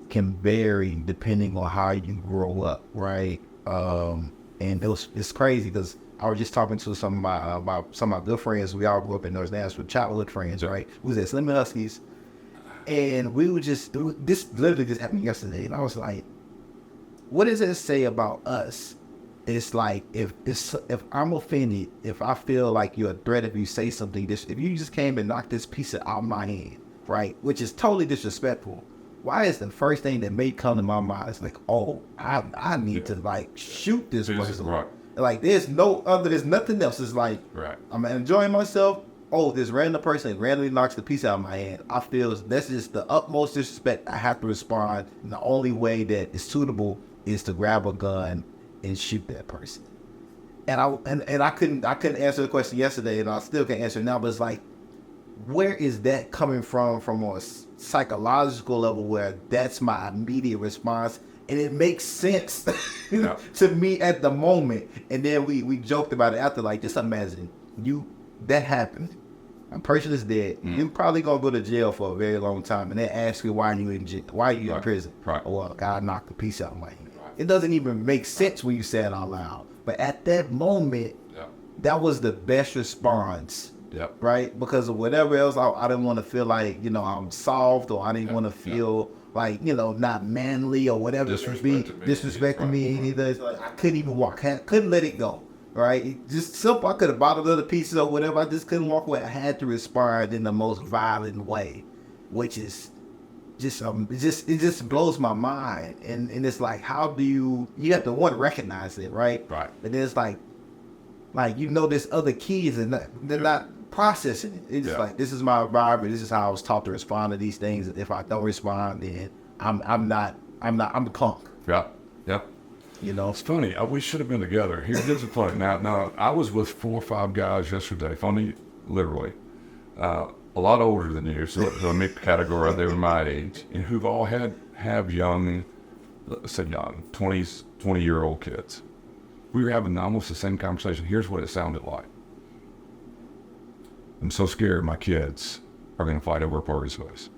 can vary depending on how you grow up, right? And it's crazy because I was just talking to some of my good friends. We all grew up in North Nashville, childhood friends, right? We was at Slim Huskies, and we were this literally just happened yesterday, and I was like, what does it say about us? It's like if I'm offended, if I feel like you're a threat, if you say something, if you just came and knocked this piece out of my hand, right, which is totally disrespectful. Why is the first thing that may come to my mind is like, oh, I need to like shoot this person. Right. Like there's nothing else. It's like right. I'm enjoying myself. Oh, this random person randomly knocks the piece out of my hand. I feel that's just the utmost disrespect. I have to respond. And the only way that is suitable is to grab a gun and shoot that person. And I couldn't answer the question yesterday, and I still can't answer it now. But it's like, where is that coming from a psychological level where that's my immediate response? And it makes sense to me at the moment. And then we joked about it after, like, just imagine that happened. a person is dead. You're probably gonna go to jail for a very long time, and they ask you why you in jail, why you in prison. Right. Oh, well, God knocked the piece out of my hand. It doesn't even make sense when you say it out loud. But at that moment, that was the best response. Yep. Right? Because of whatever else, I didn't want to feel like, I'm soft, or I didn't want to feel like, not manly or whatever. Disrespecting me either. It's like I couldn't even walk. Couldn't let it go. Right? It just simple. I could have bought another piece or whatever. I just couldn't walk away. I had to respond in the most violent way, which is just it just blows my mind. And it's like, how do you have to recognize it, right? Right. And then it's like there's other kids and they're not processing it. It's just like, this is my environment. This is how I was taught to respond to these things. If I don't respond, then I'm the punk. Yeah. Yeah. It's funny. We should have been together. Here's the funny. Now, I was with 4 or 5 guys yesterday. Funny, literally. A lot older than you, so let me categorize. They were my age, and who've all have young, let's say young, 20-year-old kids. We were having almost the same conversation. Here's what it sounded like. I'm so scared my kids are going to fight over a party space.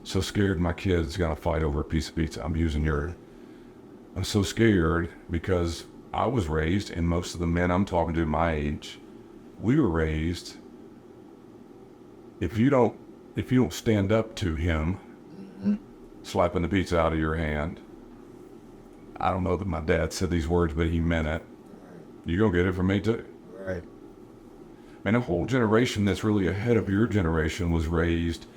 So scared my kids are going to fight over a piece of pizza. I'm using your... I'm so scared because I was raised, and most of the men I'm talking to my age, we were raised, if you don't stand up to him, slapping the pizza out of your hand, I don't know that my dad said these words, but he meant it. You're going to get it from me too. Right. And a whole generation that's really ahead of your generation was raised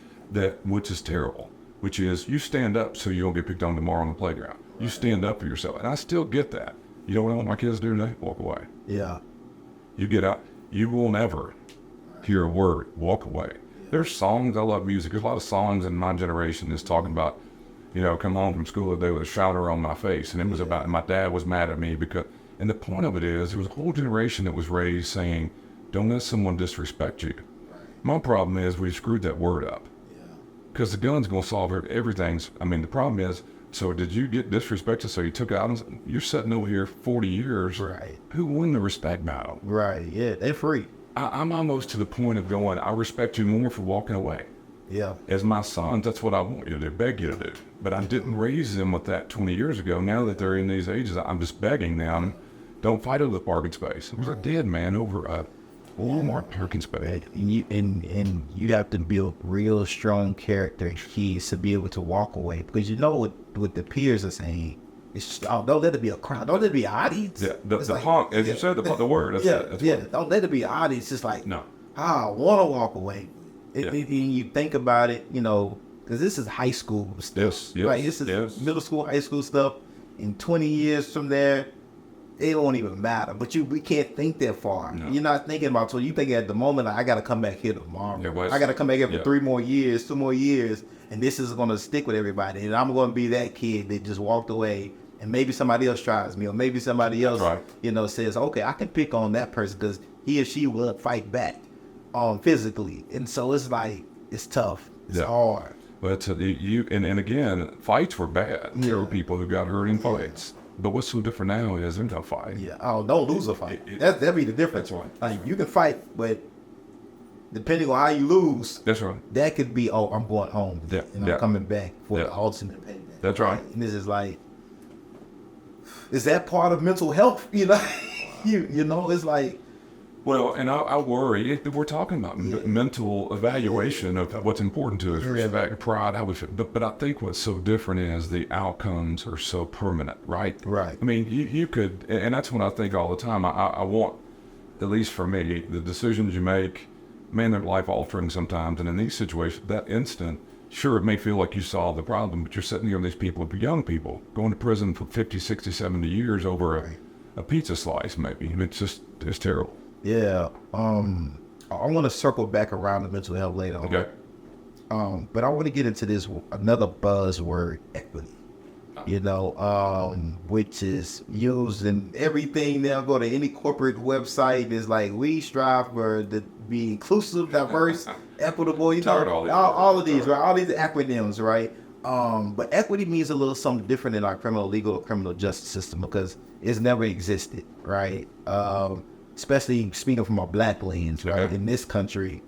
which is terrible, which is you stand up so you don't get picked on tomorrow on the playground. You stand up for yourself. And I still get that. You know what I want my kids to do today? Walk away. Yeah. You get out. You will never hear a word. Walk away. There's songs. I love music. There's a lot of songs in my generation that's talking about, come home from school today with a shower on my face. And it was about, my dad was mad at me because, and the point of it is, there was a whole generation that was raised saying, don't let someone disrespect you. My problem is we screwed that word up. Because the gun's going to solve everything. The problem is, so did you get disrespected? So you took it out and you're sitting over here 40 years. Right. Who won the respect battle? Right. Yeah. They're free. I'm almost to the point of going, I respect you more for walking away. Yeah. As my sons, that's what I want you to do, beg you to do. But I didn't raise them with that 20 years ago. Now that they're in these ages, I'm just begging them, don't fight over the parking space. There's a dead man over a Walmart parking space. And you have to build real strong character and keys to be able to walk away, because what the peers are saying. It's don't let it be a crowd. Don't let it be an audience. Yeah, the honk, as you said, the word. That's Don't let it be an audience. It's like, no. I want to walk away. Yeah. And you think about it, because this is high school stuff. Yes, right? This is middle school, high school stuff. In 20 years from there, it won't even matter. But we can't think that far. No. You're not thinking about, so you think at the moment, I got to come back here tomorrow. Yeah, I got to come back here for 3 more years, 2 more years, and this is going to stick with everybody. And I'm going to be that kid that just walked away, and maybe somebody else tries me, or maybe somebody else, says, okay, I can pick on that person because he or she will fight back physically. And so it's like, it's tough. It's hard. But and again, fights were bad. There were people who got hurt in fights. But what's so different now is there's no fight. Yeah, don't lose a fight. That'd be the difference. That's right. Like, you can fight, but depending on how you lose, that's right. That could be, I'm going home. Yeah. And I'm coming back for the ultimate payback. That's right. And this is like, is that part of mental health? It's like. Well, and I worry, we're talking about mental evaluation of what's important to us, respect, pride, how we feel. But I think what's so different is the outcomes are so permanent, right? Right. You could, and that's what I think all the time. I want, at least for me, the decisions you make, man, they're life altering sometimes. And in these situations, that instant, sure, it may feel like you solved the problem, but you're sitting here with these people, young people, going to prison for 50, 60, 70 years over a pizza slice, maybe. It's terrible. Yeah. I want to circle back around to mental health later on. Okay. But I want to get into this, another buzzword, equity. Which is used in everything. They'll go to any corporate website. It's like, we strive for to be inclusive, diverse, equitable. All of these, right? All these acronyms, right? But equity means a little something different in our legal or criminal justice system, because it's never existed, right? Especially speaking from a black lens, right? In this country,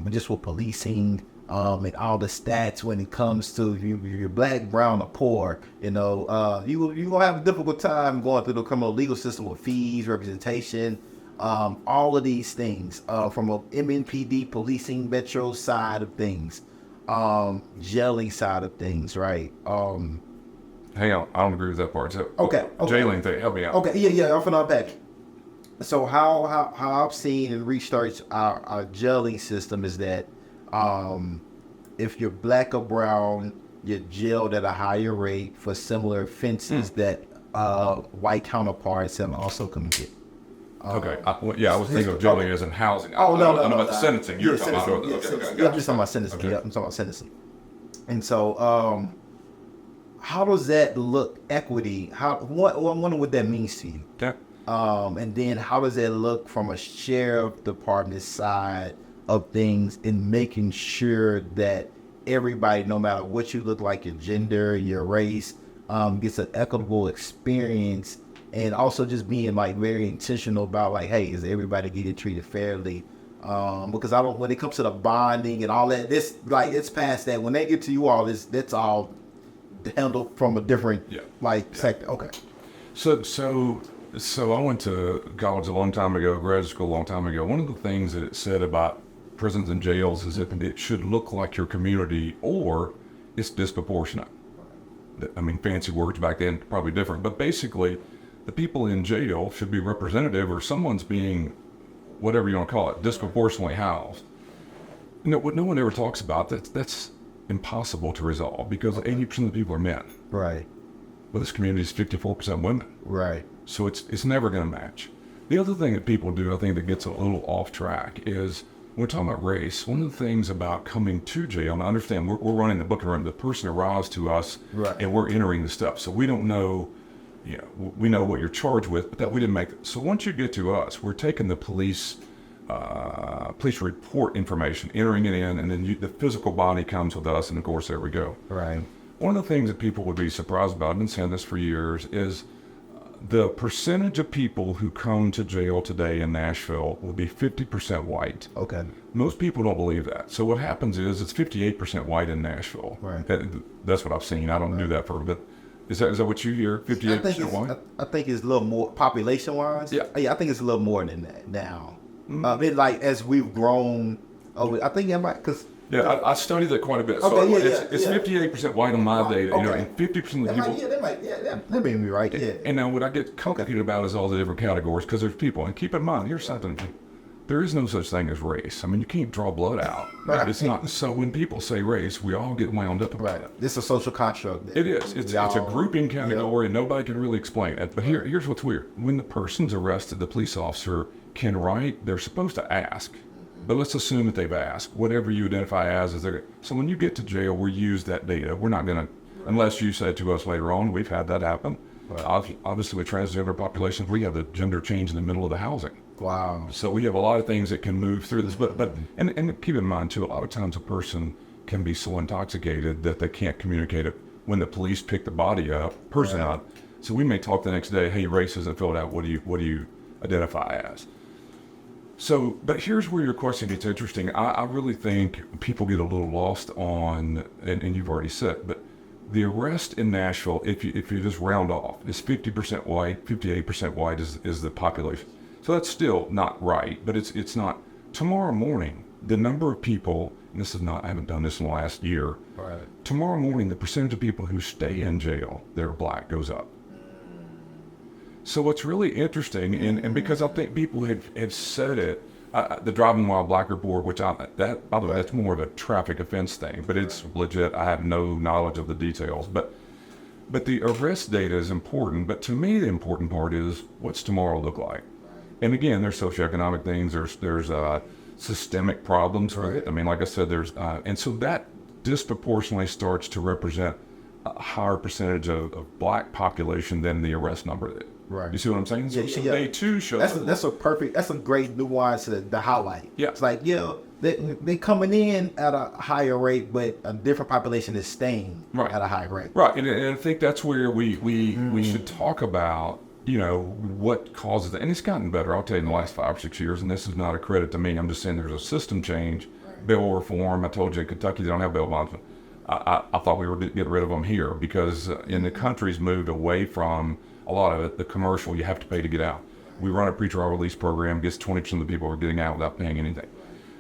just with policing, and all the stats when it comes to if you're black, brown, or poor, you gonna have a difficult time going through the criminal legal system with fees, representation, all of these things, from a MNPD policing metro side of things, jailing side of things, right? Hang on, I don't agree with that part. So, Okay. jailing thing, help me out. Okay, yeah, I'm finna unpack. So how I've seen and researched our jailing system is that if you're black or brown, you're jailed at a higher rate for similar offenses that white counterparts have also committed. Okay, I was thinking of jailing as in housing. Oh, no. About the sentencing. You're talking about sentencing. okay, Yeah, I'm just talking about sentencing. Okay. Yeah, I'm talking about sentencing. And so, how does that look? Equity. I wonder what that means to you. Yeah. And then how does that look from a sheriff department side of things in making sure that everybody, no matter what you look like, your gender, your race, gets an equitable experience, and also just being like very intentional about like, hey, is everybody getting treated fairly? Because when it comes to the bonding and all that, it's past that. When they get to you all, that's all handled from a different sector. Okay. So I went to college a long time ago, grad school a long time ago. One of the things that it said about prisons and jails is that it should look like your community or it's disproportionate. I mean, fancy words back then, probably different. But basically, the people in jail should be representative or someone's being, whatever you want to call it, disproportionately housed. What no one ever talks about, that's impossible to resolve because 80% of the people are men. Right. Well, this community is 54% women. Right. So it's never going to match. The other thing that people do, I think, that gets a little off track is when we're talking about race, one of the things about coming to jail, and I understand we're running the booking room, the person arrives to us and we're entering the stuff. So we don't know, we know what you're charged with, but that we didn't make it. So once you get to us, we're taking the police report information, entering it in, and then the physical body comes with us, and of course, there we go. Right. One of the things that people would be surprised about, I've been saying this for years, is the percentage of people who come to jail today in Nashville will be 50% white. Okay. Most people don't believe that. So what happens is it's 58% white in Nashville. Right. That's what I've seen. I don't do that for a bit. Is that what you hear? 58% white? I think it's a little more population-wise. Yeah, I think it's a little more than that now. As we've grown, I think that might, because... Yeah, I studied that quite a bit. So it's 58% white on my data, and 50% of the people... that may be right, yeah. And now what I get complicated about is all the different categories, because there's people, and keep in mind, here's something, there is no such thing as race. I mean, you can't draw blood out. Right. It's not. So when people say race, we all get wound up about it. This is a social construct. It is. It's a grouping category, and nobody can really explain it. But here's what's weird. When the person's arrested, the police officer can write, they're supposed to ask. But let's assume that they've asked. Whatever you identify as is their... So when you get to jail, we use that data. We're not going to... Unless you say to us later on, we've had that happen. Right. Obviously, with transgender populations, we have the gender change in the middle of the housing. Wow. So we have a lot of things that can move through this. But and keep in mind, too, a lot of times a person can be so intoxicated that they can't communicate it when the police pick the body up, person up. So we may talk the next day, hey, race isn't filled out. What do you identify as? So, but here's where your question gets interesting. I really think people get a little lost on, and you've already said, but the arrest in Nashville, if you just round off, is 50% white, 58% white is the population. So that's still not right, but it's not. Tomorrow morning, the number of people, and this is not, I haven't done this in the last year. Right. Tomorrow morning, the percentage of people who stay in jail that are black goes up. So what's really interesting, and because I think people have said it, the Driving While Black Report, which by the way, that's more of a traffic offense thing, but it's legit. I have no knowledge of the details, but the arrest data is important. But to me, the important part is what's tomorrow look like. And again, there's socioeconomic things. There's systemic problems. Right. I mean, like I said, and so that disproportionately starts to represent a higher percentage of black population than the arrest number. Right. You see what I'm saying? So they too show. That's a great nuance to highlight. Yeah. It's like, they coming in at a higher rate, but a different population is staying at a high rate. Right. And I think that's where we should talk about what causes it. And it's gotten better, I'll tell you, in the last 5 or 6 years, and this is not a credit to me. I'm just saying there's a system change, bail reform. I told you in Kentucky they don't have bail bondsmen. I thought we were to get rid of them here because in the country's moved away from a lot of it, the commercial, you have to pay to get out. We run a pretrial release program, gets 20% of the people are getting out without paying anything.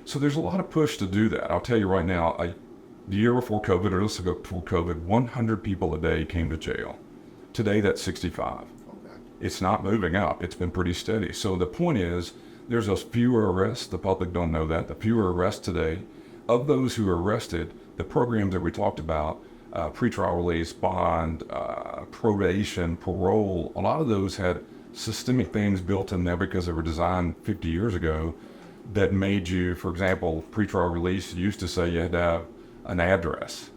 So there's a lot of push to do that. I'll tell you right now, the year before COVID, or let's go before COVID, 100 people a day came to jail. Today, that's 65. It's not moving up. It's been pretty steady. So the point is, there's a fewer arrests. The public don't know that. The fewer arrests today. Of those who are arrested, the programs that we talked about, pretrial release, bond, probation, parole, a lot of those had systemic things built in there because they were designed 50 years ago that made you, for example, pretrial release used to say you had to have an address.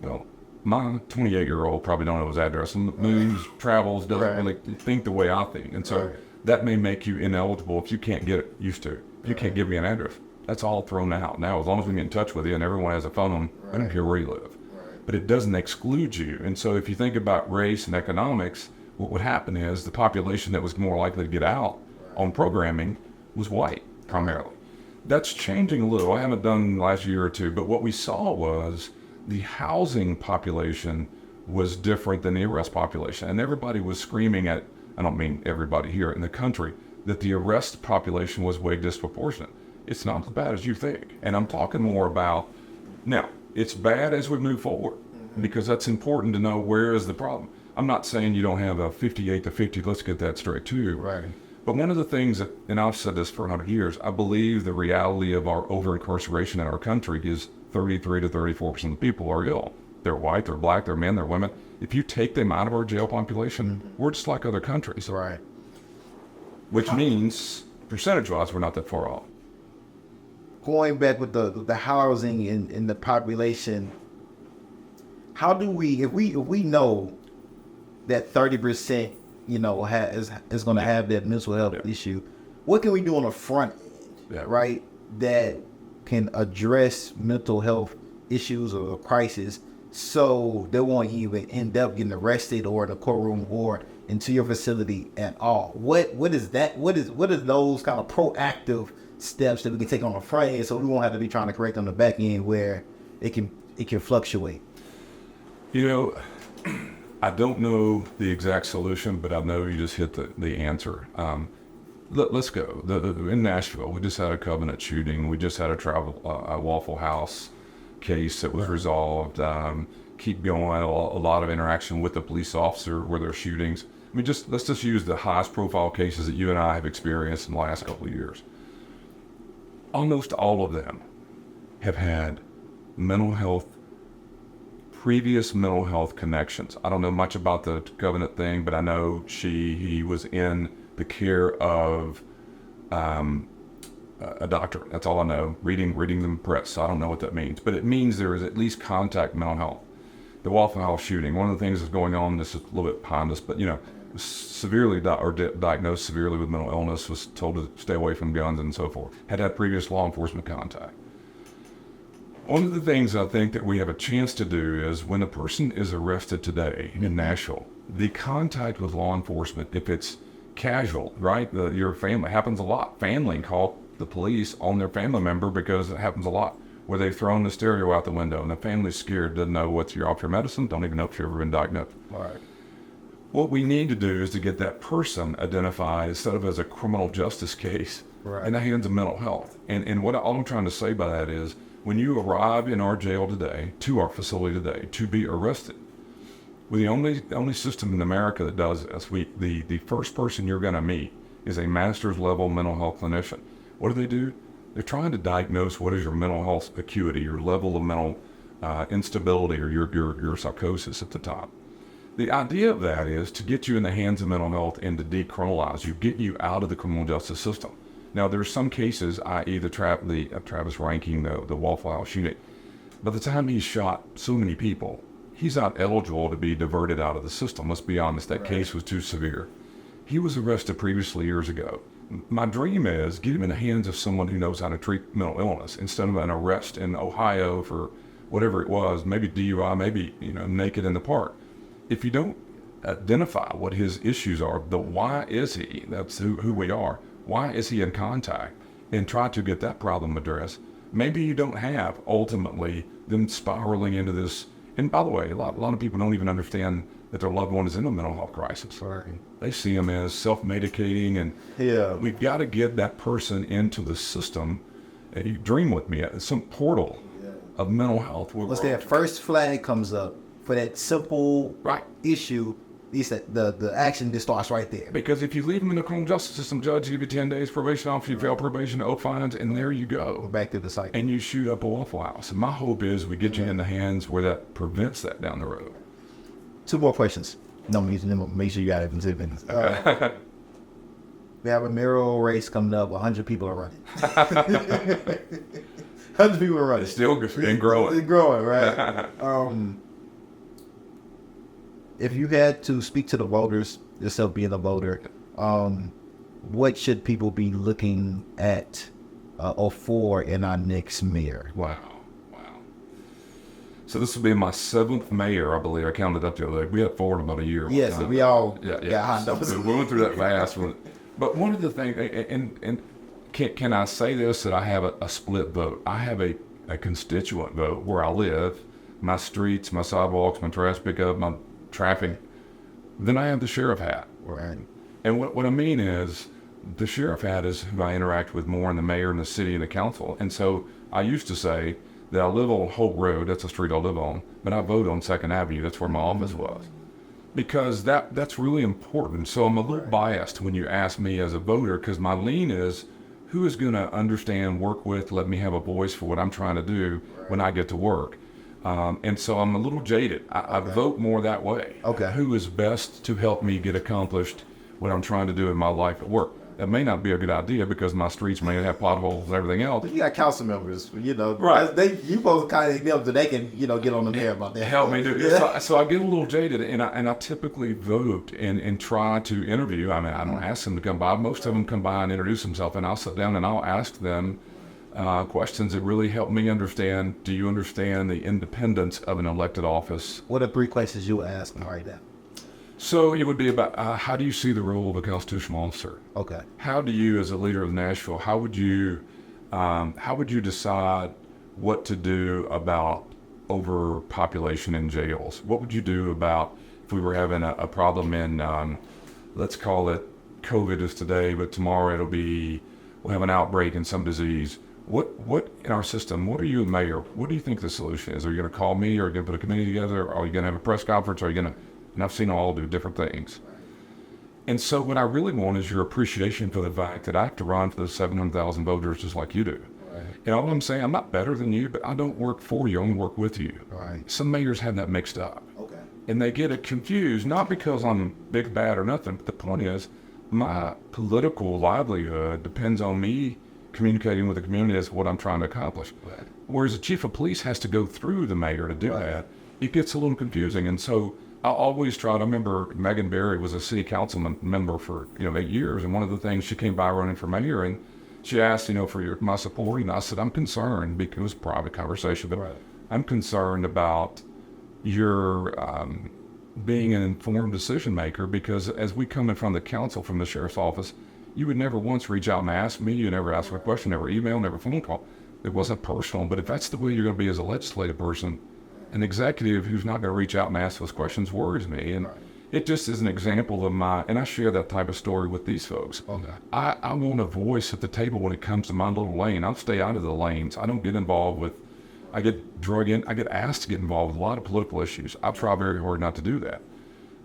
Well, my 28-year-old probably don't know his address. Moves, travels, doesn't really think the way I think. And so that may make you ineligible if you can't get it used to. If you can't give me an address, that's all thrown out. Now, as long as we get in touch with you and everyone has a phone, I don't care where you live. But it doesn't exclude you. And so if you think about race and economics, what would happen is the population that was more likely to get out on programming was white, primarily. That's changing a little. I haven't done the last year or two, but what we saw was the housing population was different than the arrest population. And everybody was screaming at, I don't mean everybody here in the country, that the arrest population was way disproportionate. It's not as bad as you think. And I'm talking more about, now, it's bad as we move forward because that's important to know where is the problem. I'm not saying you don't have a 58 to 50, let's get that straight too. Right. But one of the things that, and I've said this for 100 years, I believe the reality of our over-incarceration in our country is 33 to 34% of the people are ill. They're white, they're black, they're men, they're women. If you take them out of our jail population, we're just like other countries. Right. Which means, percentage-wise, we're not that far off. Going back with the housing and the population, how do we, if we know that 30%, is going to have that mental health issue, what can we do on the front end, right, that can address mental health issues or crisis so they won't even end up getting arrested or in a courtroom or into your facility at all? What is that? What is those kind of proactive steps that we can take on the front end so we won't have to be trying to correct on the back end where it can fluctuate? I don't know the exact solution, but I know you just hit the answer. Let's go. In Nashville, we just had a Covenant shooting. We just had a Waffle House case that was resolved. Keep going. A lot of interaction with the police officer where there are shootings. I mean, let's just use the highest profile cases that you and I have experienced in the last couple of years. Almost all of them have had previous mental health connections. I don't know much about the Covenant thing, but I know he was in the care of a doctor. That's all I know. Reading the press. So I don't know what that means, but it means there is at least contact mental health. The Waffle House shooting. One of the things that's going on. This is a little bit behind us, but severely diagnosed severely with mental illness. Was told to stay away from guns and so forth. Had previous law enforcement contact. One of the things I think that we have a chance to do is when a person is arrested today in Nashville, the contact with law enforcement, if it's casual, right? Your family happens a lot. Family call the police on their family member because it happens a lot, where they've thrown the stereo out the window and the family's scared, doesn't know what's off your medicine, don't even know if you've ever been diagnosed. All right. What we need to do is to get that person identified instead of as a criminal justice case in the hands of mental health. And all I'm trying to say by that is, when you arrive in our jail today, to our facility today, to be arrested, we're the only system in America that does this. The first person you're going to meet is a master's level mental health clinician. What do? They're trying to diagnose what is your mental health acuity, your level of mental instability, or your psychosis at the top. The idea of that is to get you in the hands of mental health and to decriminalize you, get you out of the criminal justice system. Now, there's some cases, i.e. the Travis Ranking, the Waffle House shooting. By the time he's shot so many people, he's not eligible to be diverted out of the system. Let's be honest, that case was too severe. He was arrested previously years ago. My dream is get him in the hands of someone who knows how to treat mental illness instead of an arrest in Ohio for whatever it was, maybe DUI, maybe naked in the park. If you don't identify what his issues are. The why is he? That's who we are. Why is he in contact? And try to get that problem addressed. Maybe you don't have ultimately them spiraling into this. And by the way, a lot of people don't even understand that their loved one is in a mental health crisis. Right. They see them as self-medicating, and we've got to get that person into the system. And you dream with me, some portal of mental health. Once that first flag comes up for that simple issue, the action just starts right there. Because if you leave them in the criminal justice system, judge give you 10 days probation off, you fail probation, owe fines, and there you go. Go back to the cycle. And you shoot up a Waffle House. And my hope is we get you in the hands where that prevents that down the road. 2 more questions. No, make sure you got it in 2 minutes. We have a mayoral race coming up. 100 people are running. 100 people are running. It's still been growing. It's growing, right? If you had to speak to the voters, yourself being a voter, what should people be looking at or for in our next mayor? Wow. So this will be my 7th mayor, I believe. I counted up the other day. We had 4 in about a year. Yes, we all got hot So we went through that fast. But one of the things, and can I say this, that I have a split vote. I have a constituent vote where I live, my streets, my sidewalks, my trash pickup, my traffic. Then I have the sheriff hat. Right. And what I mean is, the sheriff hat is who I interact with more, and the mayor and the city and the council. And so I used to say that I live on Hope Road, that's the street I live on, but I vote on 2nd Avenue, that's where my office was. Because that's really important. So I'm a little biased when you ask me as a voter, because my lean is, who is going to understand, work with, let me have a voice for what I'm trying to do when I get to work. And so I'm a little jaded. I vote more that way. Okay. Who is best to help me get accomplished what I'm trying to do in my life at work? That may not be a good idea because my streets may have potholes and everything else. But you got council members, Right. You supposed to kind of them so they can, get on the mayor about that. Help me do it. So I get a little jaded, and I typically vote and try to interview. I mean, I don't ask them to come by. Most of them come by and introduce themselves, and I'll sit down and I'll ask them questions that really help me understand. Do you understand the independence of an elected office? What are 3 questions you would ask them right now? So it would be about how do you see the role of a constitutional officer? Okay. How do you, as a leader of Nashville, how would you decide what to do about overpopulation in jails? What would you do about if we were having a problem in, let's call it COVID is today, but tomorrow we'll have an outbreak in some disease. What in our system, what are you, mayor, what do you think the solution is? Are you going to call me, or are you going to put a committee together? Are you going to have a press conference? Are you going to, and I've seen all do different things. And so what I really want is your appreciation for the fact that I have to run for the 700,000 voters just like you do. Right. And all I'm saying, I'm not better than you, but I don't work for you, I only work with you. Right. Some mayors have that mixed up. Okay. And they get it confused, not because I'm big, bad, or nothing, but the point is, my political livelihood depends on me communicating with the community as what I'm trying to accomplish. Right. Whereas the chief of police has to go through the mayor to do that, it gets a little confusing. And so I always try to remember Megan Berry was a city councilman member for 8 years, and one of the things she came by running for mayor, and she asked for my support, and I said I'm concerned, because it was a private conversation, but I'm concerned about your being an informed decision maker, because as we come in front of the council from the sheriff's office, you would never once reach out and ask me, you never ask me a question, never email, never phone call. It wasn't personal, but if that's the way you're going to be as a legislative person, an executive who's not going to reach out and ask those questions worries me. And it just is an example of and I share that type of story with these folks. Okay. I want a voice at the table when it comes to my little lane. I'll stay out of the lanes. I don't get involved with, I get asked to get involved with a lot of political issues. I try very hard not to do that.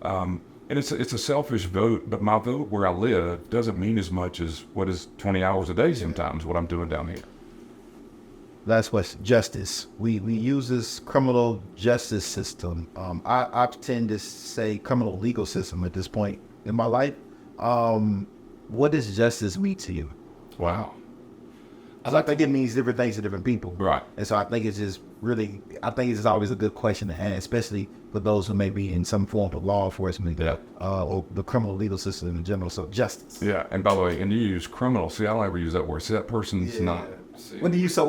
And it's a selfish vote, but my vote where I live doesn't mean as much as what is 20 hours a day sometimes, what I'm doing down here. Last question, justice. We use this criminal justice system. I tend to say criminal legal system at this point in my life. What does justice mean to you? Wow. I think it means different things to different people. Right. And so I think it's just always a good question to ask, especially for those who may be in some form of law enforcement or the criminal legal system in general. So justice. Yeah. And by the way, and you use criminal. See, I don't ever use that word. See, that person's not What do you say? I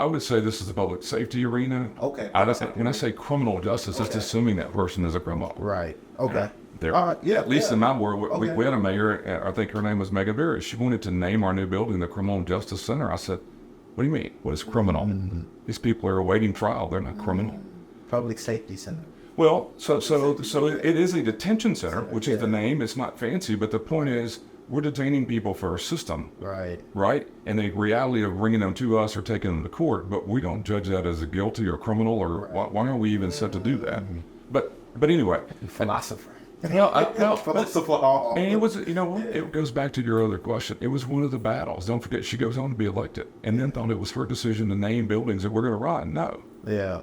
would say this is a public safety arena. Okay. When I say criminal justice, it's assuming that person is a criminal. Right. Okay. There. All right. Yeah. At least in my world, Okay. we had a mayor. I think her name was Megan Barry. She wanted to name our new building the Criminal Justice Center. I said, "What do you mean? What is criminal? These people are awaiting trial. They're not criminal." Public Safety Center. Well, so it is a detention center, which is the name. It's not fancy, but the point is, we're detaining people for our system. Right? And the reality of bringing them to us or taking them to court, but we don't judge that as a guilty or criminal, or why are we even set to do that? But anyway. Philosopher. And it was, it goes back to your other question. It was one of the battles. Don't forget, she goes on to be elected, and then thought it was her decision to name buildings that we're going to run. No. Yeah.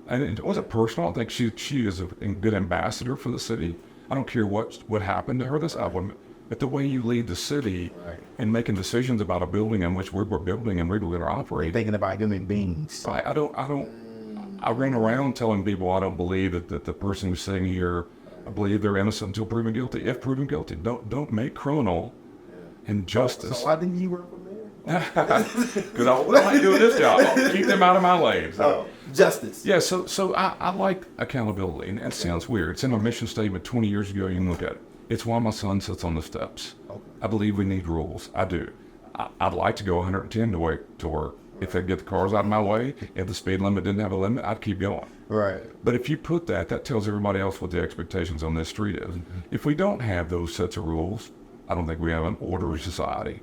And it wasn't personal. I think she is a good ambassador for the city. I don't care what happened to her this album. But the way you lead the city and making decisions about a building in which we're building and we're going to operate. Thinking about human beings. I run around telling people I don't believe that the person who's sitting here, I believe they're innocent until proven guilty. If proven guilty, don't make criminal injustice. So why didn't you work for mayor? Because I like doing this job. I'll keep them out of my lane. So. Justice. Yeah, so I like accountability, and that sounds weird. It's in our mission statement 20 years ago. You can look at it. It's why my son sits on the steps. Okay. I believe we need rules. I do. I'd like to go 110 to work. If they get the cars out of my way, if the speed limit didn't have a limit, I'd keep going. Right. But if you put that tells everybody else what the expectations on this street is. If we don't have those sets of rules, I don't think we have an orderly society.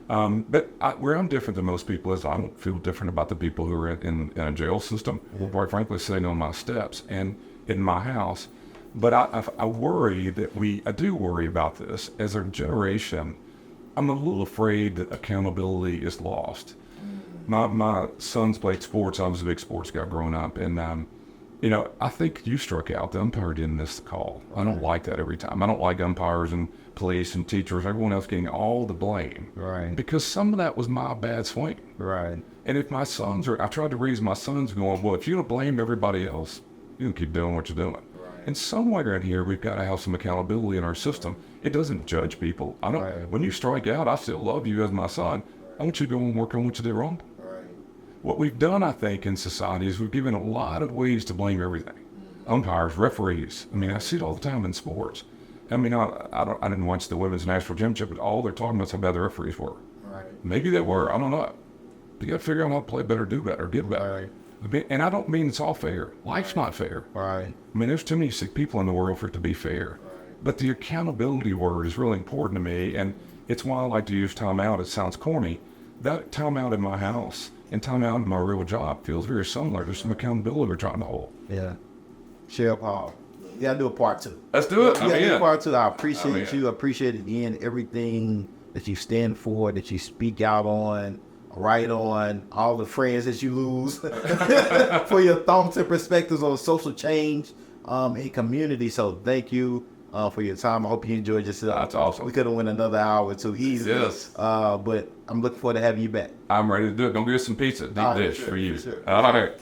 But where I'm different than most people is I don't feel different about the people who are in a jail system, quite frankly, sitting on my steps and in my house. But I worry I do worry about this as a generation. I'm a little afraid that accountability is lost. My sons played sports. I was a big sports guy growing up, and I think you struck out. The umpire didn't miss the call. I don't like that every time. I don't like umpires and police and teachers, everyone else getting all the blame. Right. Because some of that was my bad swing. Right. And if my sons I tried to raise my sons going, well, if you don't blame everybody else, you can keep doing what you're doing. And somewhere in here, we've got to have some accountability in our system. It doesn't judge people. When you strike out, I still love you as my son. I want you to go and work on what you did wrong. What we've done, I think, in society is we've given a lot of ways to blame everything. Umpires, referees. I mean, I see it all the time in sports. I mean, I didn't watch the women's national championship, but all they're talking about is how bad the referees were. Right. Maybe they were. I don't know. You got to figure out how to play better, do better, get better. Right. And I don't mean it's all fair. Life's not fair. Right. I mean, there's too many sick people in the world for it to be fair. Right. But the accountability word is really important to me, and it's why I like to use time out. It sounds corny. That time out in my house and time out in my real job feels very similar. There's some accountability we're trying to hold. Yeah. Sheriff Hall. Yeah, I'll do a part 2. Let's do it. Do part 2. I appreciate you. I appreciate, again, everything that you stand for, that you speak out on, write on, all the friends that you lose for your thoughts and perspectives on social change in community. So thank you for your time. I hope you enjoyed yourself. That's awesome. We could have went another hour or two easily. Yes. But I'm looking forward to having you back. I'm ready to do it. Go get some pizza. Deep dish for you. Sure. All right.